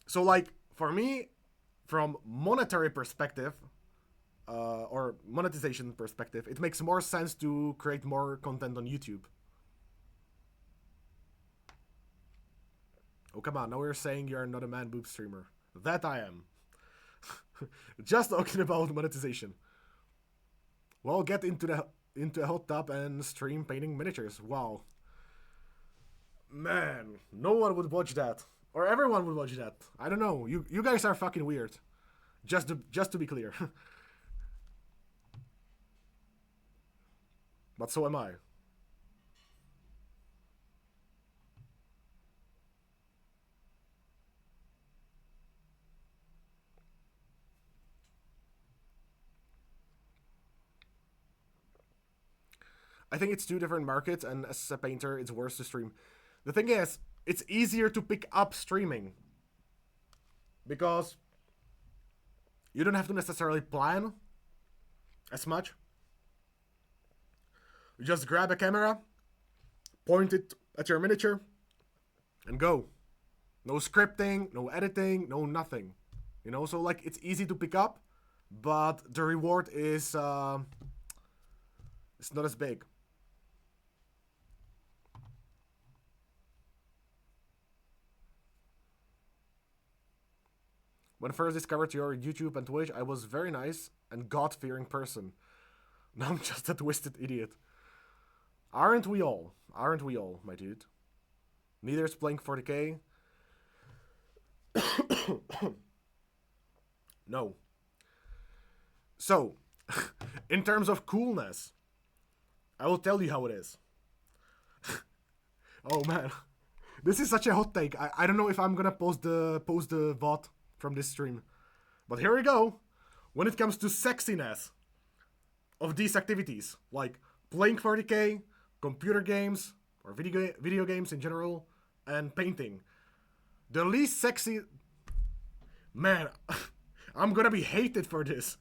So, like, for me, from monetary perspective, or monetization perspective, it makes more sense to create more content on YouTube. Oh, come on, now you're saying you're not a man boob streamer. That I am. Just talking about monetization. Well, get into a hot tub and stream painting miniatures. Wow. Man, no one would watch that. Or everyone would watch that. I don't know. You guys are fucking weird. Just to be clear. But so am I. I think it's two different markets, and as a painter, it's worse to stream. The thing is, it's easier to pick up streaming because you don't have to necessarily plan as much. You just grab a camera, point it at your miniature, and go. No scripting, no editing, no nothing. You know, so like it's easy to pick up, but the reward is it's not as big. When I first discovered your YouTube and Twitch, I was very nice and God-fearing person. Now I'm just a twisted idiot. Aren't we all? Aren't we all, my dude? Neither's playing 40k. No. So, in terms of coolness, I will tell you how it is. Oh man, this is such a hot take. I don't know if I'm gonna post the VOD from this stream, but here we go. When it comes to sexiness of these activities, like playing 40k, computer games, or video games in general, and painting, the least sexy. Man, I'm gonna be hated for this,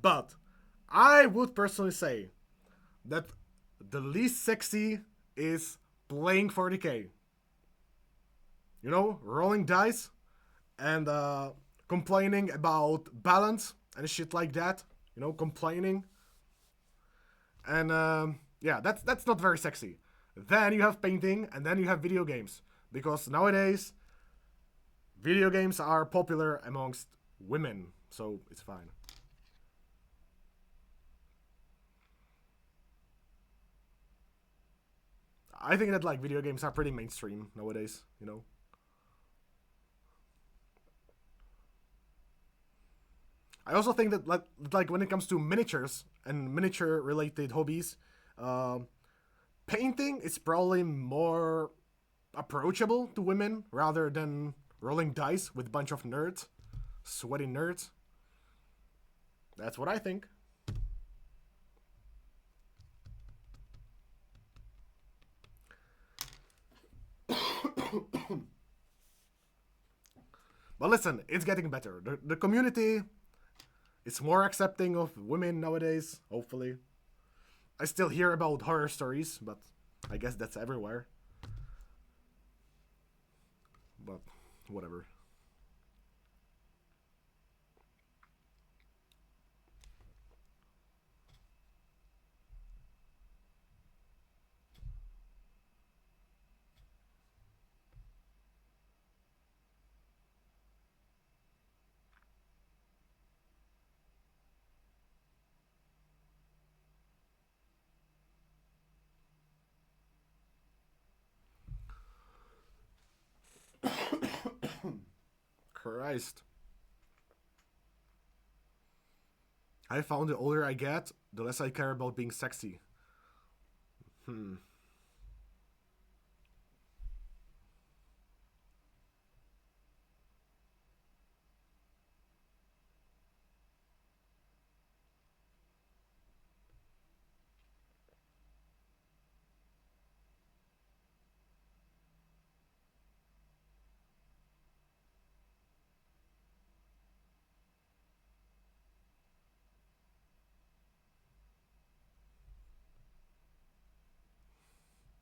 but I would personally say that the least sexy is playing 40k. You know, rolling dice and complaining about balance and shit like that. You know, complaining. And yeah, that's not very sexy. Then you have painting, and then you have video games. Because nowadays, video games are popular amongst women, so it's fine. I think that like video games are pretty mainstream nowadays, you know. I also think that like when it comes to miniatures and miniature related hobbies, um, painting is probably more approachable to women rather than rolling dice with a bunch of nerds, sweaty nerds. That's what I think. But listen, it's getting better. The community is more accepting of women nowadays, hopefully. I still hear about horror stories, but I guess that's everywhere. But whatever. Christ. I found the older I get, the less I care about being sexy. Hmm.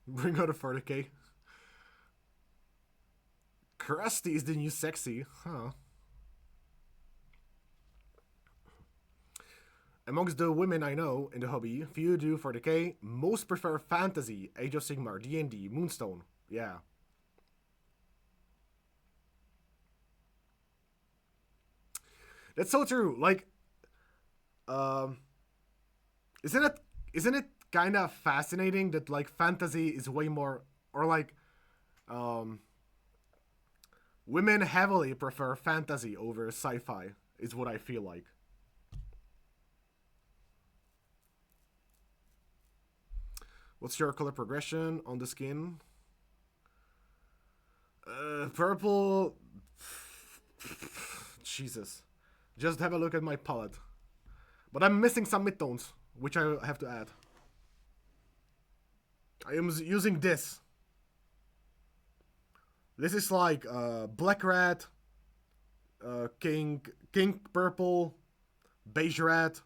Bring out a 40k. Crusty is the new sexy, huh? Amongst the women I know in the hobby, few do 40k, most prefer fantasy, Age of Sigmar, D&D, Moonstone. Yeah. That's so true. Like, um, isn't it isn't it kind of fascinating that like fantasy is way more or like um women heavily prefer fantasy over sci-fi is what I feel like. What's your color progression on the skin? Purple. Jesus. Just have a look at my palette. But I'm missing some midtones, which I have to add. I am using this. This is like black red, king purple, beige red,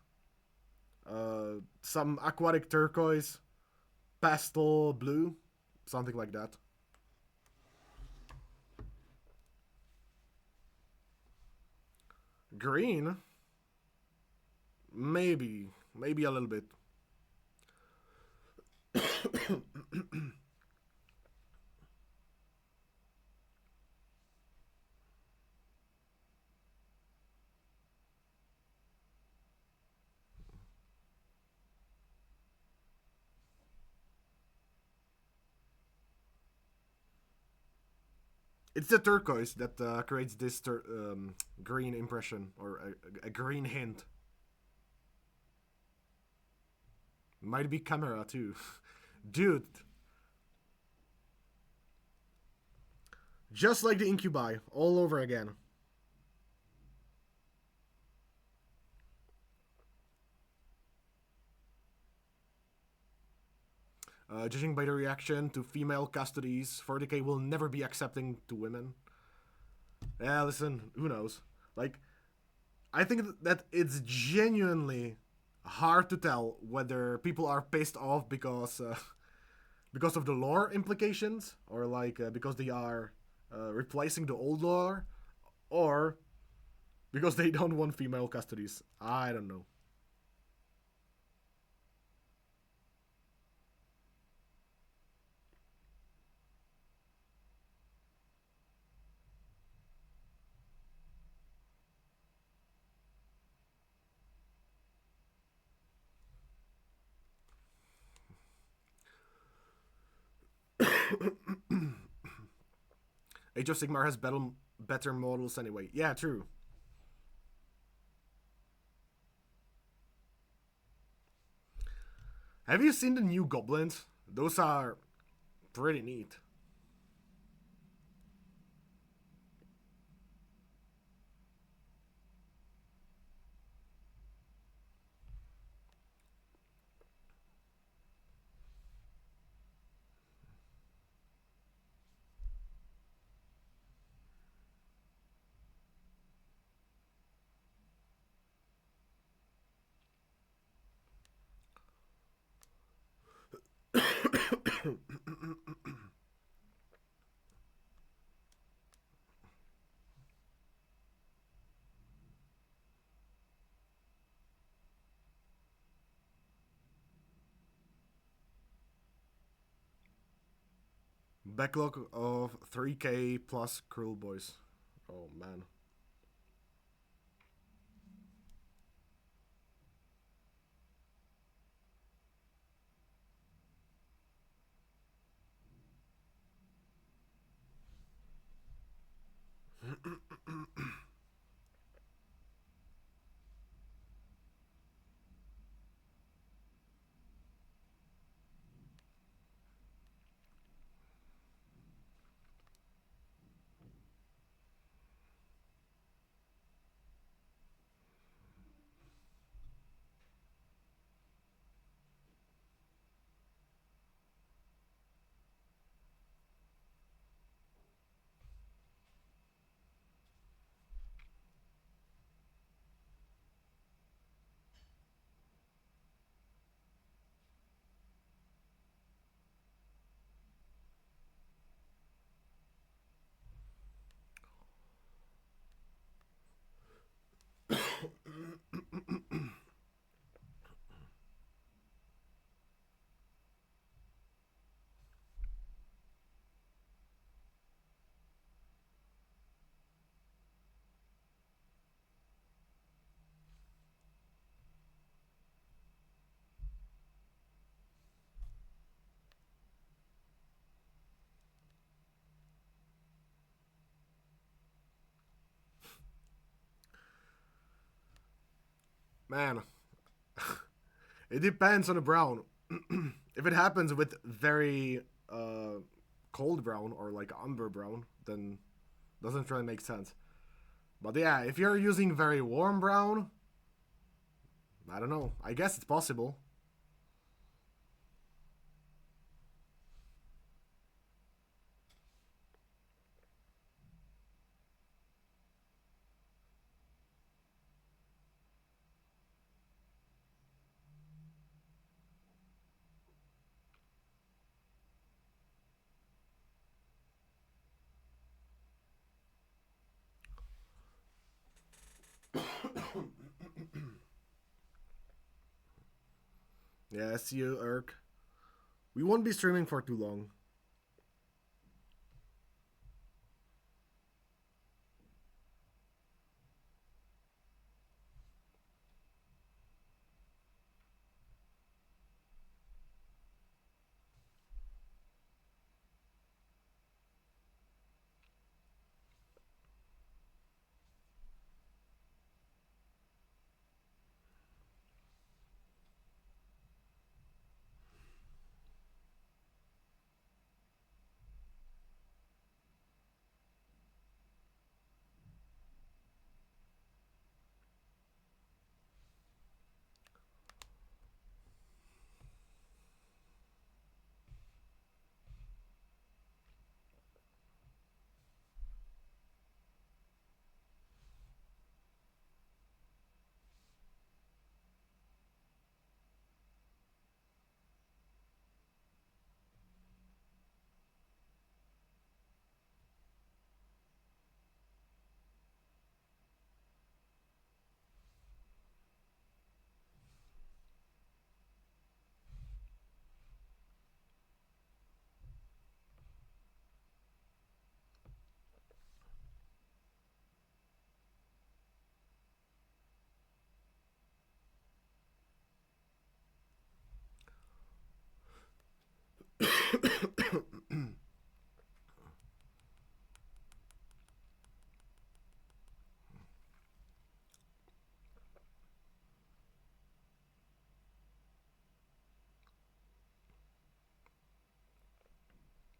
some aquatic turquoise, pastel blue, something like that. Green, maybe a little bit. It's the turquoise that creates this green impression or a green hint. Might be camera too. Dude, just like the incubi, all over again. Judging by the reaction to female custodies, 40k will never be accepting to women. Yeah, listen, who knows? Like, I think that it's genuinely hard to tell whether people are pissed off because of the lore implications, or like because they are replacing the old lore, or because they don't want female custodies. I don't know. Age of Sigmar has better models anyway. Yeah, true. Have you seen the new goblins? Those are pretty neat. Backlog of 3k plus Cruel Boys. Oh man. Man, it depends on the brown. If it happens with very cold brown or like umber brown, then doesn't really make sense. But yeah, if you're using very warm brown, I don't know. I guess it's possible. Yeah, see you, Irk. We won't be streaming for too long.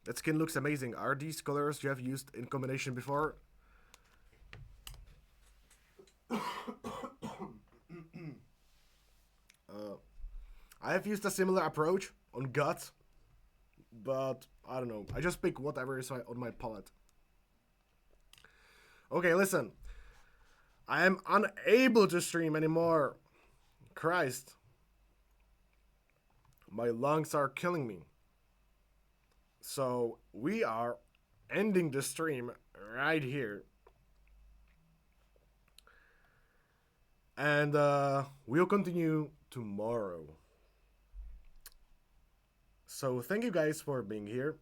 That skin looks amazing. Are these colors you have used in combination before? I have used a similar approach on Gut, but I don't know. I just pick whatever is on my palette. Okay, listen. I am unable to stream anymore. Christ. My lungs are killing me. So we are ending the stream right here. And we'll continue tomorrow. So thank you guys for being here.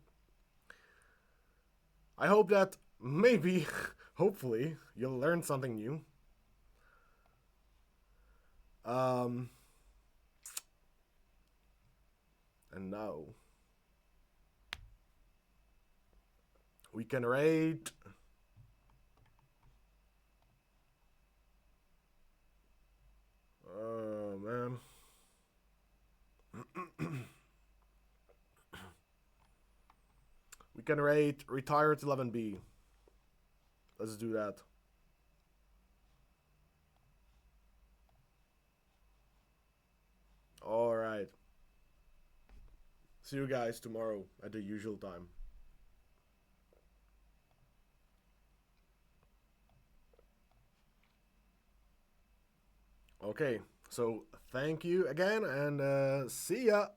I hope that maybe, hopefully, you'll learn something new. And now we can rate. Oh man. We can rate Retired 11B. Let's do that. Alright. See you guys tomorrow at the usual time. Okay, so thank you again and see ya.